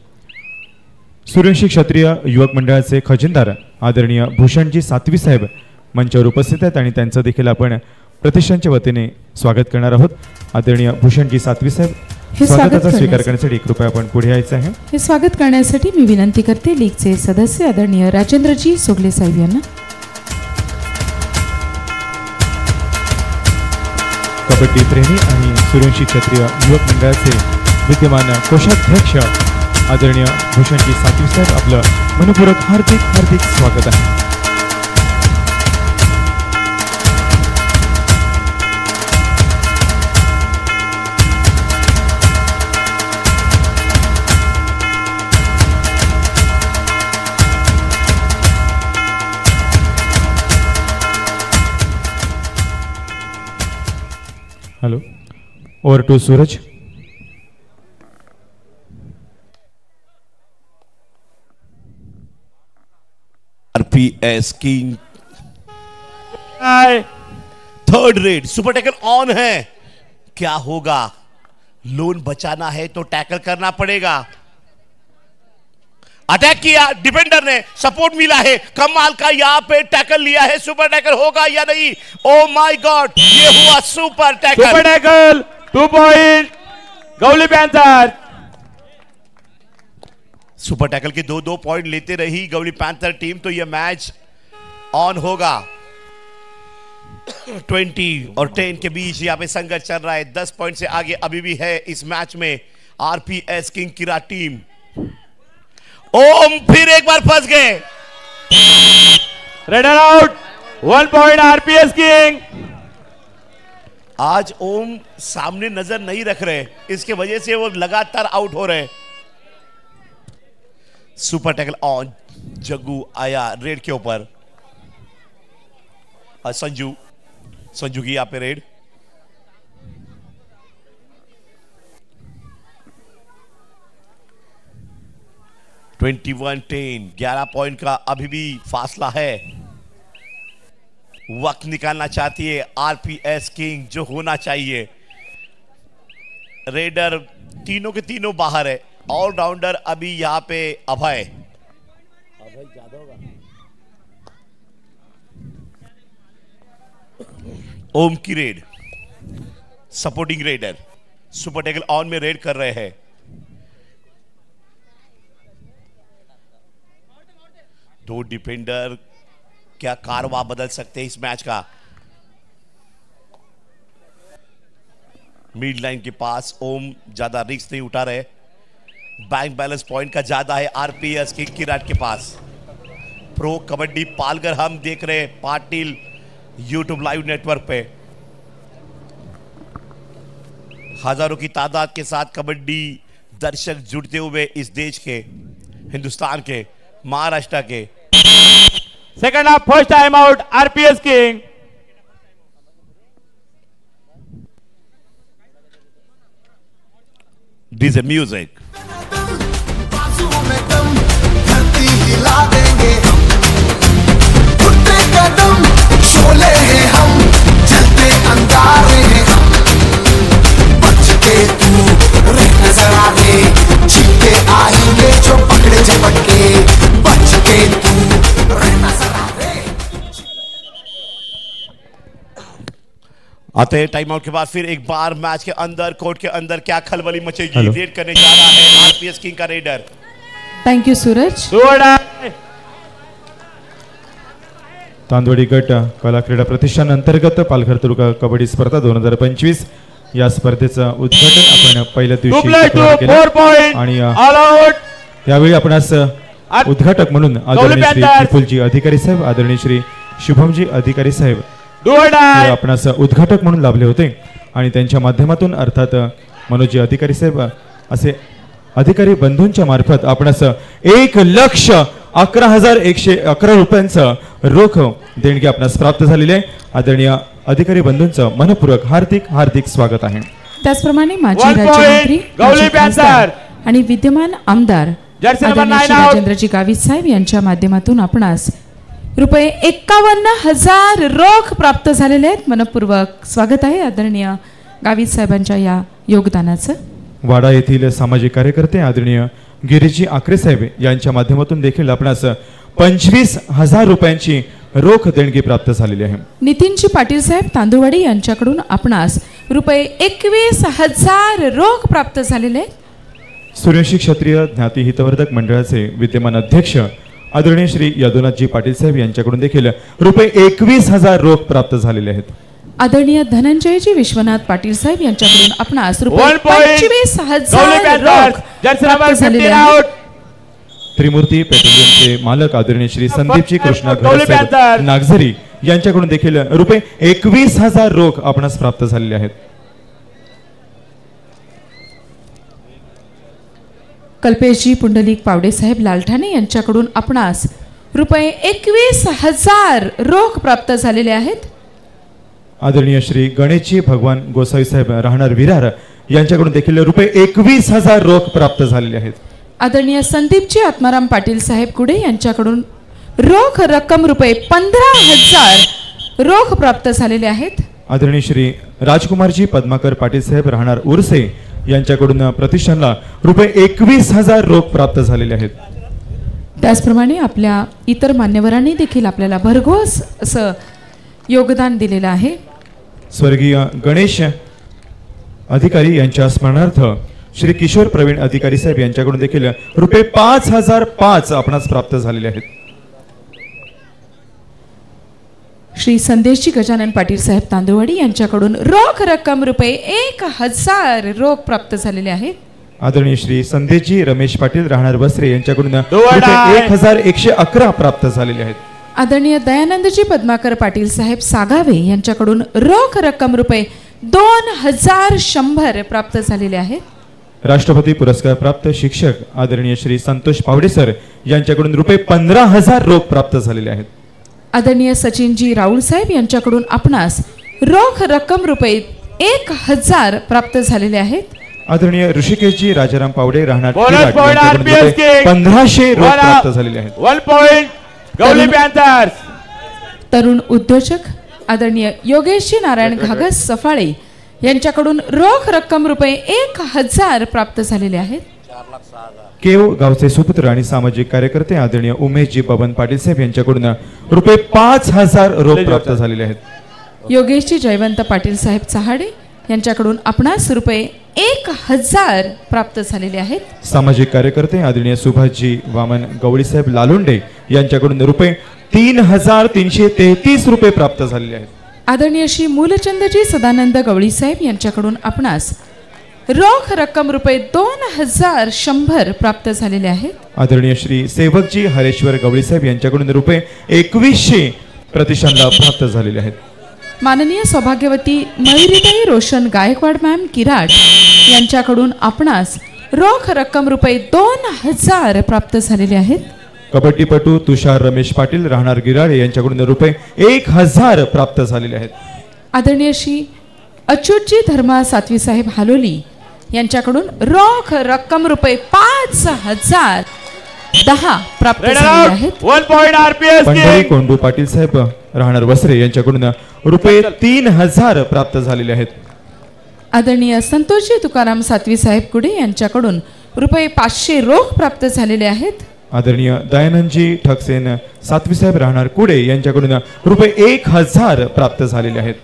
सूर्यवंशी क्षत्रिय युवक मंडळाचे खजिनदार आदरणीय भूषणजी सातवी साहेब मंचावर उपस्थित आहेत आणि त्यांचं देखील आपण प्रतिष्ठानच्या वतीने स्वागत करणार आहोत। आदरणीय भूषणजी सातवी साहेब, स्वागताचा स्वीकार करण्यासाठी कृपया आपण पुढे यायचं आहे। हे स्वागत करण्यासाठी मी विनंती करते लीगचे सदस्य आदरणीय राजेंद्रजी सोगले साहेब यांना। कबड्डी प्रेमी आणि सूर्यवंशी क्षत्रिय युवक मंडळाचे विद्यमान कोषाध्यक्ष आदरणीय भूषणजी सातवी साहेब, आपलं मनपूर्वक हार्दिक स्वागत आहे। Hello, over to Suraj. RPS king third raid. Super tackle on है। क्या होगा? लोन बचाना है तो टैकल करना पड़ेगा। अटैक किया, डिफेंडर ने सपोर्ट मिला है। कमाल का यहाँ पे टैकल लिया है। सुपर टैकल होगा या नहीं? ओ माय गॉड, ये हुआ super tackle. Super tackle 2 point Gawali panther. Super tackle के 2-2 पॉइंट लेते रही गौली पैंथर टीम, तो यह मैच ऑन होगा। 20 और 10 के बीच यहाँ पे संघर्ष चल रहा है। 10 पॉइंट से आगे अभी भी है इस मैच में आरपीएस किंग किराट टीम। ओम फिर एक बार फंस गए। Raider out. 1 point RPS king. आज ओम सामने नजर नहीं रख रहे, इसके वजह से वो लगातार आउट हो रहे। Super tackle on. जग्गू आया रेड के ऊपर। संजू की यहाँ पे रेड। (21-10) 11 पॉइंट का अभी भी फासला है। वक्त निकालना चाहती है आरपीएस किंग, जो होना चाहिए। रेडर तीनों के तीनों बाहर है। ऑलराउंडर अभी यहां पे अभय। ओम की red, supporting raider. Super tackle on में रेड कर रहे हैं। दो डिफेंडर क्या कारवा बदल सकते हैं इस मैच का। मिड लाइन के पास ओम ज्यादा रिस्क नहीं उठा रहे। बैंक बैलेंस पॉइंट का ज्यादा है आरपीएस किंग किराट के पास। प्रो कबड्डी पालघर हम देख रहे हैं पाटिल यूट्यूब लाइव नेटवर्क पे। हजारों की तादाद के साथ कबड्डी दर्शक जुड़ते हुए इस देश के, हिंदुस्तान के, महाराष्ट्र के। Second half first time out RPS king. DJ music. बाजुओं में दम, धरती हिला देंगे हम। घुटते कदम, शोले हैं हम, जलते अंगारे हैं हम। बच के तू रहना जरा दे, जीते आएंगे जो पकड़े झपट के। बच के तू रहना जरा दे। आते टाइम आउट के बाद फिर एक बार मैच के अंदर कोर्ट के अंदर क्या खलबली मचेगी। हेलो। रेड करने जा रहा है आरपीएस किंग का raider. Thank you Suraj. Tandavadi गट कला क्रीडा प्रतिष्ठान अंतर्गत पालघर तालुका कबड्डी स्पर्धा 2025 या स्पर्धेचं उद्घाटन आपण पहिल्या दिवशी केलं आणि यावेळी आपण उद्घाटक म्हणून आदरणीय श्री विपुलजी अधिकारी साहेब, आदरणीय श्री शुभमजी अधिकारी साहेब आपण उद्घाटक म्हणून लाभले होते आणि त्यांच्या माध्यमातून अर्थात मनोजी अधिकारी साहेब असे अधिकारी बंधूंच्या मार्फत आपण 1,11,111 रुपयांचं रोख देणगी आपणास प्राप्त झालेली आहे. आदरणीय अधिकारी बंधूंचं मनपूर्वक हार्दिक हार्दिक स्वागत आहे. त्याचप्रमाणे माजी राज्यमंत्री माजी खासदार आणि विद्यमान आमदार आदरणीय श्री राजेंद्रजी गावित साहेब यांच्या माध्यमातून आपणास रुपये 51,000 रोख प्राप्त झालेले आहेत. मनपूर्वक स्वागत आहे आदरणीय गावित साहेबांच्या या योगदानाचं. वाडा येथील सामाजिक कार्यकर्ते आदरणीय गिरीजी आकरे साहेब यांच्या माध्यमातून देखील आपणास 25,000 रुपयांची रोख देणगी प्राप्त झालेली आहे. नितीनजी पाटील साहेब तांदुळवाडी यांच्याकडून आपणास रुपये 21,000 रोख प्राप्त झालेले आहेत. सूर्यवंशी क्षत्रिय ज्ञाती हितवर्धक मंडळाचे विद्यमान अध्यक्ष आदरणीय श्री यदुनाथजी पाटील साहेब यांच्याकडून देखील रुपये 21,000 रोख प्राप्त झालेले आहेत. आदरणीय धनंजयजी विश्वनाथ पाटील साहेब यांच्याकडून आपणास रुपये 25,000 रोख प्राप्त झालेले आहेत. त्रिमूर्ती पेट्रोलियमचे मालक आदरणीय श्री संदीपजी कृष्णा घोडे नागझरी यांच्याकडून देखील रुपये 21,000 रोख आपणास प्राप्त झालेले आहेत. कल्पेशजी पुंडलिक पावडे साहेब लालठाणे यांच्याकडून आपणास रुपये 21,000 रोख प्राप्त झालेले आहेत. आदरणीय श्री गणेशजी भगवान गोसावी साहेब राहणार विरार यांच्याकडून देखील रुपये 21,000 रोख प्राप्त झालेले आहेत. आदरणीय संदीपजी आत्माराम पाटील साहेब कुडे यांच्याकडून रोख रक्कम रुपये 15,000 रोख प्राप्त झालेले आहेत. आदरणीय श्री राजकुमारजी पद्माकर पाटील साहेब राहणार उर्से यांच्याकडून प्रतिष्ठानला रुपये 21,000 रोख प्राप्त झालेले आहेत. त्याचप्रमाणे आपल्या इतर मान्यवरांनी देखील आपल्याला भरघोस असं योगदान दिलेलं आहे. स्वर्गीय गणेश अधिकारी यांच्या स्मरणार्थ श्री किशोर प्रवीण अधिकारी साहेब यांच्याकडून देखील रुपये 5,005 आपणास प्राप्त झालेले आहेत. श्री संदेशजी गजानन पाटील साहेब तांदुळवाडी यांच्याकडून रोख रक्कम रुपये 1,000 रोख प्राप्त झालेले आहेत. आदरणीय श्री संदेशजी रमेश पाटील राहणार बसरे यांच्याकडून रुपये 1,111 प्राप्त झालेले आहेत. आदरणीय दयानंदजी पद्माकर पाटील साहेब सागावे यांच्याकडून रोख रक्कम रुपये 2,100 प्राप्त झालेले आहेत. राष्ट्रपती पुरस्कार प्राप्त शिक्षक आदरणीय श्री संतोष पावडे सर यांच्याकडून रुपये 15,000 रोख प्राप्त झालेले आहेत. आदरणीय सचिनजी राऊळ साहेब यांच्याकडून आपणास रोख रक्कम रुपये 1,000 प्राप्त झालेले आहेत. आदरणीय ऋषिकेशजी राजाराम पावडे राहणार 1,500 रोख प्राप्त झालेले आहेत. 1 पॉइंट गवली पॅन्थर्स. तरुण उद्योजक आदरणीय योगेशजी नारायण घागस सफाळे यांच्याकडून रोख रक्कम रुपये 1,000 प्राप्त झालेले आहेत. केव गावचे सुपुत्र आणि सामाजिक कार्यकर्ते आदरणीय उमेशजी बबन पाटील साहेब यांच्याकडून रुपये 5,000 रोख प्राप्त झालेले आहेत. योगेशजी जयवंत पाटील साहेब चहाडे यांच्याकडून आपणास रुपये 1,000 प्राप्त झालेले आहेत. सामाजिक कार्यकर्ते आदरणीय सुभाषजी वामन गवळी साहेब लालुंडे यांच्याकडून रुपये 3,333 रुपये प्राप्त झालेले आहेत. आदरणीय श्री मूलचंदजी सदानंद गवळी साहेब यांच्याकडून आपणास रोख रक्कम रुपये 2,100 प्राप्त झालेले आहेत. आदरणीय श्री सेवकजी हरेश्वर गवळी साहेब यांच्याकडून रुपये 2,100 प्रतिष्ठानला प्राप्त झालेले आहेत. माननीय सौभाग्यवती मयुरीताई रोशन गायकवाड मॅम किराट यांच्याकडून आपणास रोख रक्कम रुपये 2,000 प्राप्त झालेले आहेत. कबड्डीपटू तुषार रमेश पाटील राहणार गिराळे यांच्याकडून रुपये 1,000 प्राप्त झालेले आहेत. आदरणीय श्री अच्युतजी धर्मा सातवी साहेब हालोली यांच्याकडून रोख रक्कम रुपये 5,010 प्राप्त झालेले आहेत. 1 पॉइंट आरपीएस पंढरी कोंडू पाटील साहेब राहणार वसरे यांच्याकडून रुपये 3,000 प्राप्त झालेले आहेत. आदरणीय संतोषजी तुकाराम सातवी साहेब कुडे यांच्याकडून रुपये 500 रोख प्राप्त झालेले आहेत. आदरणीय दयानंदजी ठकसेन सातवी साहेब राहणार कुडे यांच्याकडून रुपये 1,000 प्राप्त झालेले आहेत.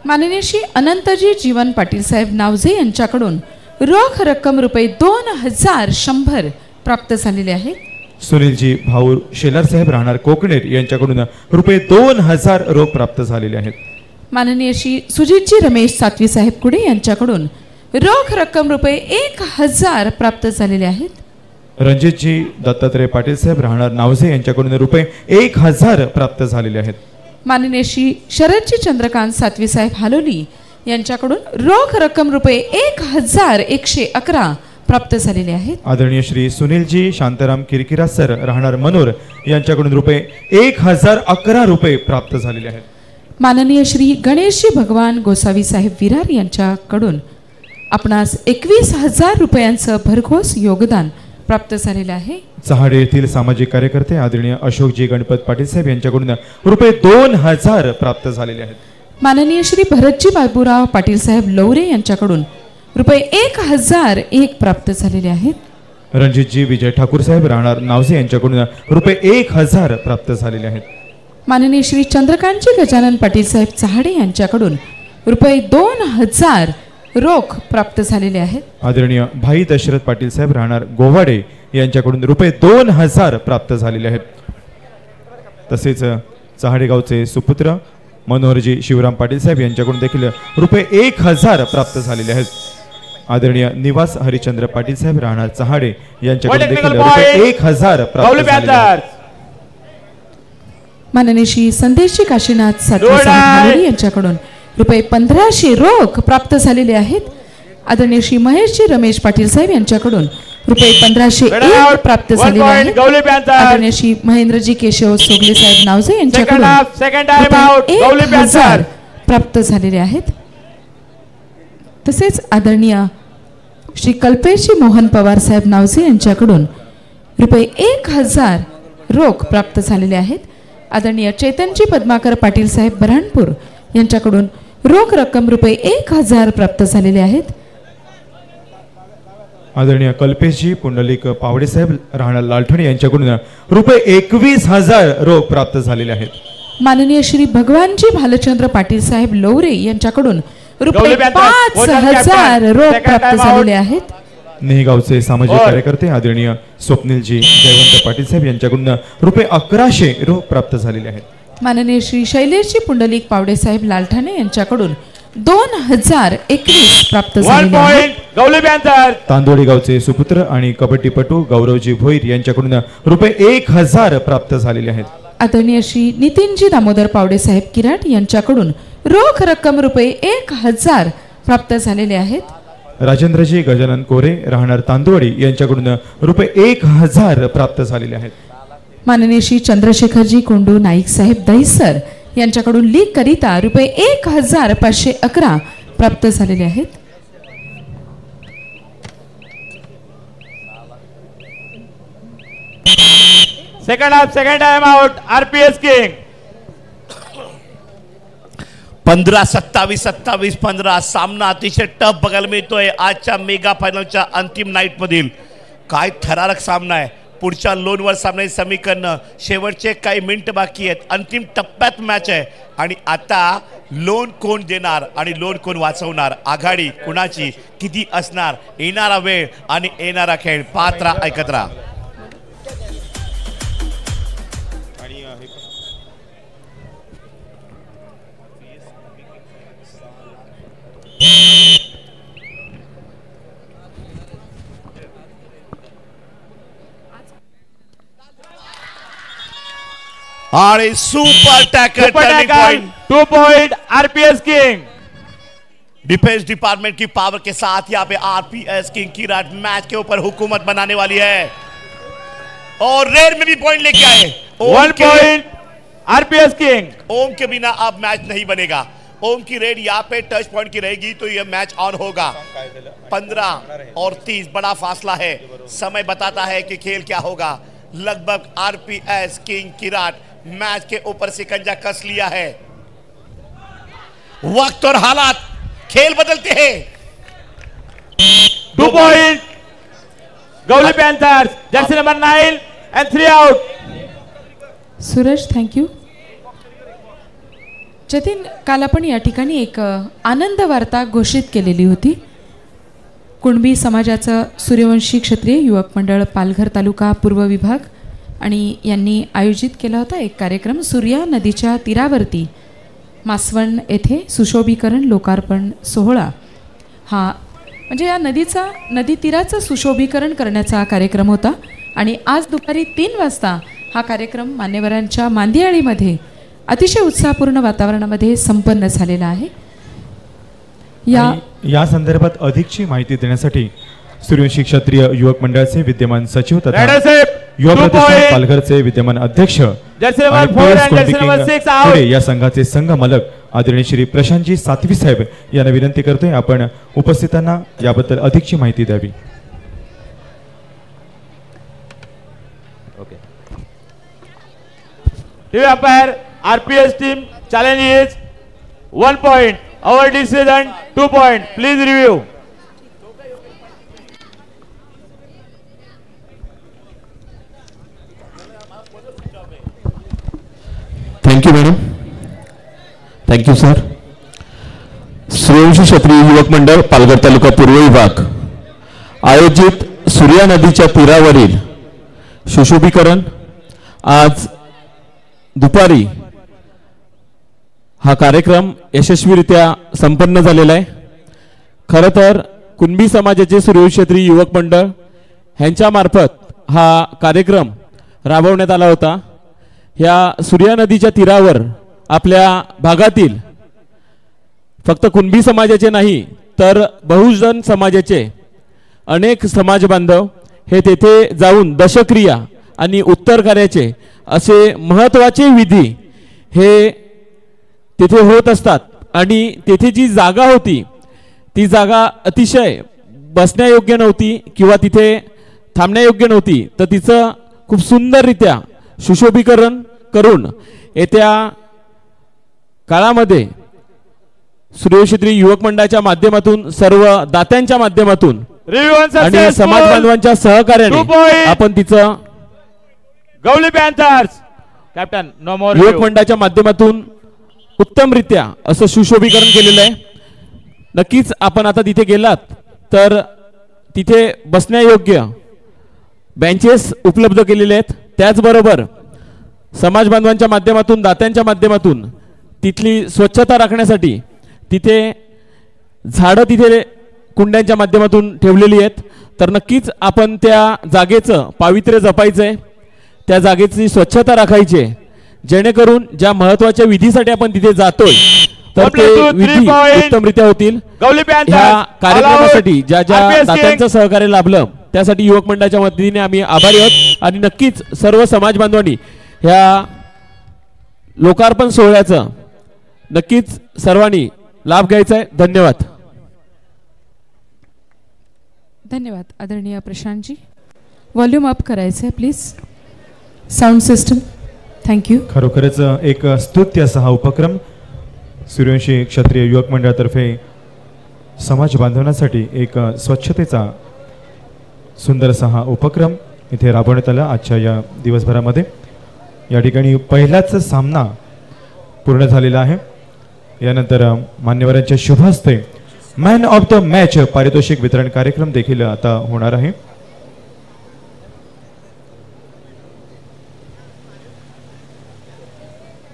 माननीय श्री अनंतजी जीवन पाटील साहेब नावजे यांच्याकडून रोख रक्कम रुपये 2100 प्राप्त झालेले आहे. सुनीलजी भाऊ शेलार साहेब राहणार कोकणेर यांच्याकडून रुपये 2000 रोख प्राप्त झालेले आहेत. माननीय श्री सुजितजी रमेश सातवी साहेब कुडे यांच्याकडून रोख रक्कम रुपये 1000 प्राप्त झालेले आहेत. रणजितजी दत्तात्रय पाटील साहेब राहणार नावजे यांच्याकडून रुपये 1000 प्राप्त झालेले आहेत. माननीय श्री शरदजी चंद्रकांत सातवी साहेब हालोली यांच्याकडून रोख रक्कम रुपये 1111 प्राप्त झालेले आहेत. आदरणीय श्री सुनीलजी शांताराम किरकिरा सर राहणार मनोर यांच्याकडून रुपये 1011 रुपये प्राप्त झालेले आहेत. माननीय श्री गणेशजी भगवान गोसावी साहेब विरार यांच्याकडून आपणास 21,000 रुपयांचं भरघोस योगदान प्राप्त झालेलं आहे. चहाडे येथील सामाजिक कार्यकर्ते आदरणीय अशोकजी गणपत पाटील साहेब यांच्याकडून रुपये 2000 प्राप्त झालेले आहेत. माननीय श्री भरतजी बाबूराव पाटील साहेब लवरे यांच्याकडून रुपये 1001 प्राप्त झालेले आहेत. रणजितजी विजय ठाकूर साहेब राहणार नावजे यांच्याकडून रुपये 1000 प्राप्त झालेले आहेत. माननीय श्री चंद्रकांतजी गजानन पाटील साहेब चहाडे यांच्याकडून रुपये 2000 रोख प्राप्त झालेले आहेत. आदरणीय भाई दशरथ पाटील साहेब राहणार गोवाडे यांच्याकडून रुपये 2000 प्राप्त झालेले आहेत. तसेच चहाडे गावचे सुपुत्र मनोहरजी शिवराम पाटील साहेब यांच्याकडून देखील रुपये 1000 प्राप्त झालेले आहेत. आदरणीय निवास हरिचंद्र पाटील साहेब राहणार चहाडे यांच्याकडून देखील रुपये 1000 प्राप्त झालेले आहेत. माननीय श्री संदेशजी काशीनाथ सातवी साहेब हालोरी यांच्याकडून रुपये 1500 रोख प्राप्त झालेले आहेत. आदरणीय श्री महेशजी रमेश पाटील साहेब यांच्याकडून रुपये 1501 प्राप्त झालेले आहेत. आदरणीय श्री महेंद्रजी केशव सोगले साहेब नावजे यांच्याकडून 1000 प्राप्त झालेले आहेत. तसेच आदरणीय श्री कल्पेशजी मोहन पवार साहेब नावजे यांच्याकडून रुपये 1000 रोख प्राप्त झालेले आहेत. आदरणीय चैतनजी पद्माकर पाटील साहेब बऱ्हाणपूर यांच्याकडून रोख रक्कम रुपये 1000 प्राप्त झालेले आहेत. आदरणीय कल्पेशजी पुंडलिक पावडे साहेब राहणार लालठणी यांच्याकडून रुपये 21,000 रोख प्राप्त झालेले आहेत. माननीय श्री भगवानजी भालचंद्र पाटील साहेब लवरे यांच्याकडून रुपये 5000 रोख प्राप्त झालेले आहेत. नेहगावचे सामाजिक कार्यकर्ते आदरणीय स्वप्नीलजी जयवंत पाटील साहेब यांच्याकडून रुपये 1100 रोख प्राप्त झालेले आहेत. माननीय श्री शैलेशजी पुंडलिक पावडे साहेब लालठाणे यांच्याकडून 2021 प्राप्त झालेले आहेत. तांदोळी गावचे सुपुत्र आणि कबड्डीपटू गौरवजी भोईर यांच्याकडून रुपये 1000 प्राप्त झालेले आहेत. आदरणीय श्री नितीनजी दामोदर पावडे साहेब किराट यांच्याकडून रोख रक्कम रुपये 1000 प्राप्त झालेले आहेत. राजेंद्रजी गजानन कोरे राहणार तांदोळी यांच्याकडून रुपये 1000 प्राप्त झालेले आहेत. माननीय श्री चंद्रशेखरजी कोंडू नाईक साहेब दहिसर यांच्याकडून लीग करिता रुपये 1511 प्राप्त झालेले आहेत. Second half second time out RPS king 15-27-27-15 सामना अतिशय टफ बघायला मिळतोय आजच्या मेगा फायनलच्या अंतिम नाईट मधील. काय थरारक सामना आहे. पुढच्या लोनवर सामन्याचे समीकरण शेवटचे काही मिनिट बाकी आहेत. अंतिम टप्प्यात मॅच आहे आणि आता लोन कोण देणार आणि लोन कोण वाचवणार, आघाडी कुणाची किती असणार, येणारा वेळ आणि येणारा खेळ पाहत राहा, ऐकत राहा. और super tackle turning point 2 point RPS king. Defence department की पावर के साथ यहाँ पे आरपीएस किंग की रात मैच के ऊपर हुकूमत बनाने वाली है और रेड में भी पॉइंट लेके आए. 1 पॉइंट आरपीएस किंग. ओम के बिना अब मैच नहीं बनेगा. ओम की रेड यहाँ पे टच पॉइंट की रहेगी तो यह मैच ऑन होगा. 15 और 30 बड़ा फासला है. समय बताता है कि खेल क्या होगा. लगभग आरपीएस किंग किराट मैच के ऊपर सिकंजा कस लिया है. वक्त और हालात खेल बदलते हैं. 2 point Gauli panthers Jersey number 9 and 3 out. Suraj thank you. Jatin, काल आपण या ठिकाणी एक आनंद वार्ता घोषित केलेली होती. कुणबी समाजाचं सूर्यवंशी क्षत्रिय युवक मंडळ पालघर तालुका पूर्व विभाग आणि यांनी आयोजित केला होता एक कार्यक्रम. सूर्या नदीच्या तीरावरती मासवण येथे सुशोभीकरण लोकार्पण सोहळा. हा म्हणजे या नदी तीराचं सुशोभीकरण करण्याचा कार्यक्रम होता आणि आज दुपारी 3 वाजता हा कार्यक्रम मान्यवरांच्या मांदियाळीमध्ये अतिशय उत्साहपूर्ण वातावरणामध्ये संपन्न झालेला आहे. या संदर्भात अधिकची माहिती देण्यासाठी सूर्यवंशी क्षत्रिय युवक मंडळाचे विद्यमान सचिव तथा युवा प्रतिष्ठान पालघरचे विद्यमान अध्यक्ष या संघाचे संघ मालक आदरणीय श्री प्रशांतजी सातवी साहेब यांना विनंती करतोय आपण उपस्थितांना याबद्दल अधिकची माहिती द्यावी. TV umpire, RPS team challenge is 1 point. Our decision 2 point. Please review. Thank you madam. Thank you sir. Suryavanshi क्षत्रिय युवक मंडळ पालघर तालुका पूर्व विभाग आयोजित सूर्या नदीच्या तीरावरील सुशोभीकरण आज दुपारी हा कार्यक्रम यशस्वीरित्या संपन्न झालेला आहे. खरं तर कुणबी समाजाचे सूर्यवंशी क्षत्रिय युवक मंडळ यांच्या मार्फत हा कार्यक्रम राबवण्यात आला होता. या सूर्या नदीच्या तीरावर आपल्या भागातील फक्त कुणबी समाजाचे नाही तर बहुजन समाजाचे अनेक समाज बांधव हे तेथे जाऊन दशक्रिया आणि उत्तर कार्याचे असे महत्त्वाचे विधी हे तेथे होत असतात आणि तेथे जी जागा होती ती जागा अतिशय बसण्यायोग्य नव्हती किंवा तिथे थांबण्यायोग्य नव्हती. तर तिचं खूप सुंदररित्या सुशोभीकरण करून येत्या काळामध्ये सूर्यवंशी क्षत्रिय युवक मंडळाच्या माध्यमातून सर्व दात्यांच्या माध्यमातून आणि समाज बांधवांच्या सहकार्याने आपण तिचं गवली पॅन्थर्स कॅप्टन नो मोर युवक मंडळाच्या माध्यमातून उत्तमरित्या असं सुशोभीकरण केलेलं आहे. नक्कीच आपण आता तिथे गेलात तर तिथे बसण्यायोग्य बेंचेस उपलब्ध केलेले आहेत. त्याचबरोबर समाज बांधवांच्या माध्यमातून दात्यांच्या माध्यमातून तिथली स्वच्छता राखण्यासाठी तिथे झाडं तिथे कुंड्यांच्या माध्यमातून ठेवलेली आहेत. तर नक्कीच आपण त्या जागेचं पावित्र्य जपायचं आहे, त्या जागेची स्वच्छता राखायची जेणेकरून ज्या महत्त्वाच्या विधीसाठी आपण तिथे जातोय तर ते विधी उत्तमरित्या होतील. या कार्यक्रमासाठी ज्या ज्या दात्यांचं सहकार्य लाभलं त्यासाठी युवक मंडळाच्या वतीने आम्ही आभारी आहोत आणि नक्कीच सर्व समाज बांधवांनी ह्या लोकार्पण सोहळ्याचं नक्कीच सर्वांनी लाभ घ्यायचा आहे. धन्यवाद. धन्यवाद आदरणीय प्रशांतजी. व्हॉल्यूम अप करायचं आहे प्लीज. Sound system. थँक्यू. खरोखरच एक स्तुत्य असा हा उपक्रम सूर्यवंशी क्षत्रिय युवक मंडळातर्फे समाज बांधवण्यासाठी एक स्वच्छतेचा सुंदर असा हा उपक्रम इथे राबवण्यात आला. आजच्या या दिवसभरामध्ये या ठिकाणी पहिलाच सामना पूर्ण झालेला आहे. यानंतर मान्यवरांच्या शुभ हस्ते मॅन ऑफ द मॅच पारितोषिक वितरण कार्यक्रम देखील आता होणार आहे.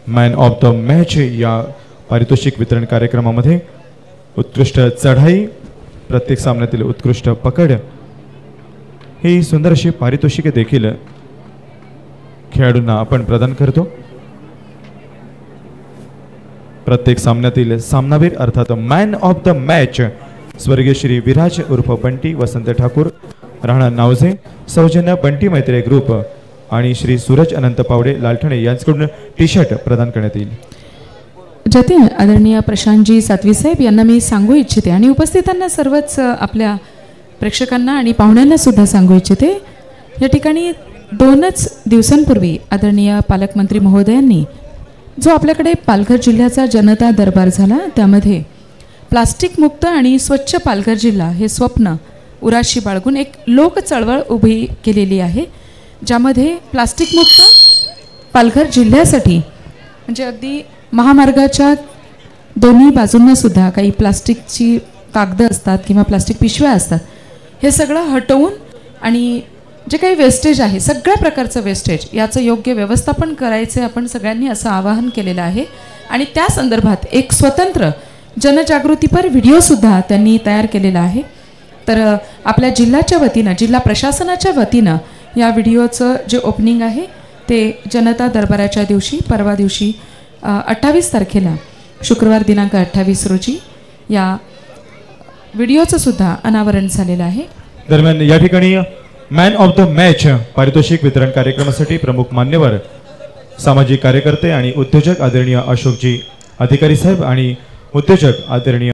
मॅन ऑफ द मॅच या पारितोषिक वितरण कार्यक्रमामध्ये उत्कृष्ट चढाई, प्रत्येक सामन्यातील उत्कृष्ट पकड ही सुंदर अशी पारितोषिके देखील खेळाडूंना आपण प्रदान करतो. प्रत्येक सामन्यातील सामनावीर अर्थात मॅन ऑफ द मॅच स्वर्गीय श्री विराज उर्फ बंटी वसंत ठाकूर राहणार नावझे, सौजन्य बंटी मैत्री ग्रुप आणि श्री सूरज अनंत पावडे लालठणे यांच्याकडून टी शर्ट प्रदान करण्यात येईल. जतीन, आदरणीय प्रशांतजी सातवी साहेब यांना मी सांगू इच्छिते आणि उपस्थितांना सर्वच आपल्या प्रेक्षकांना आणि पाहुण्यांना सुद्धा सांगू इच्छिते, या ठिकाणी 2च दिवसांपूर्वी आदरणीय पालकमंत्री महोदयांनी जो आपल्याकडे पालघर जिल्ह्याचा जनता दरबार झाला त्यामध्ये प्लास्टिक मुक्त आणि स्वच्छ पालघर जिल्हा हे स्वप्न उराशी बाळगून एक लोक चळवळ उभी केलेली आहे, ज्यामध्ये प्लास्टिक मुक्त पालघर जिल्ह्यासाठी म्हणजे अगदी महामार्गाच्या दोन्ही बाजूंना सुद्धा काही प्लास्टिकची कागदं असतात किंवा प्लास्टिक पिशव्या असतात, हे सगळं हटवून आणि जे काही वेस्टेज आहे, सगळ्या प्रकारचं वेस्टेज याचं योग्य व्यवस्थापन करायचे आपण सगळ्यांनी असं आवाहन केलेलं आहे. आणि त्या संदर्भात एक स्वतंत्र जनजागृतीपर व्हिडिओसुद्धा त्यांनी तयार केलेला आहे. तर आपल्या जिल्ह्याच्या वतीनं, जिल्हा प्रशासनाच्या वतीनं या व्हिडिओचं जे ओपनिंग आहे ते जनता दरबाराच्या दिवशी, परवा दिवशी 28 तारखेला, शुक्रवार दिनांक 28 रोजी या व्हिडिओचं सुद्धा अनावरण झालेलं आहे. दरम्यान या ठिकाणी मॅन ऑफ द मॅच पारितोषिक वितरण कार्यक्रमासाठी प्रमुख मान्यवर सामाजिक कार्यकर्ते आणि उद्योजक आदरणीय अशोकजी अधिकारी साहेब आणि उद्योजक आदरणीय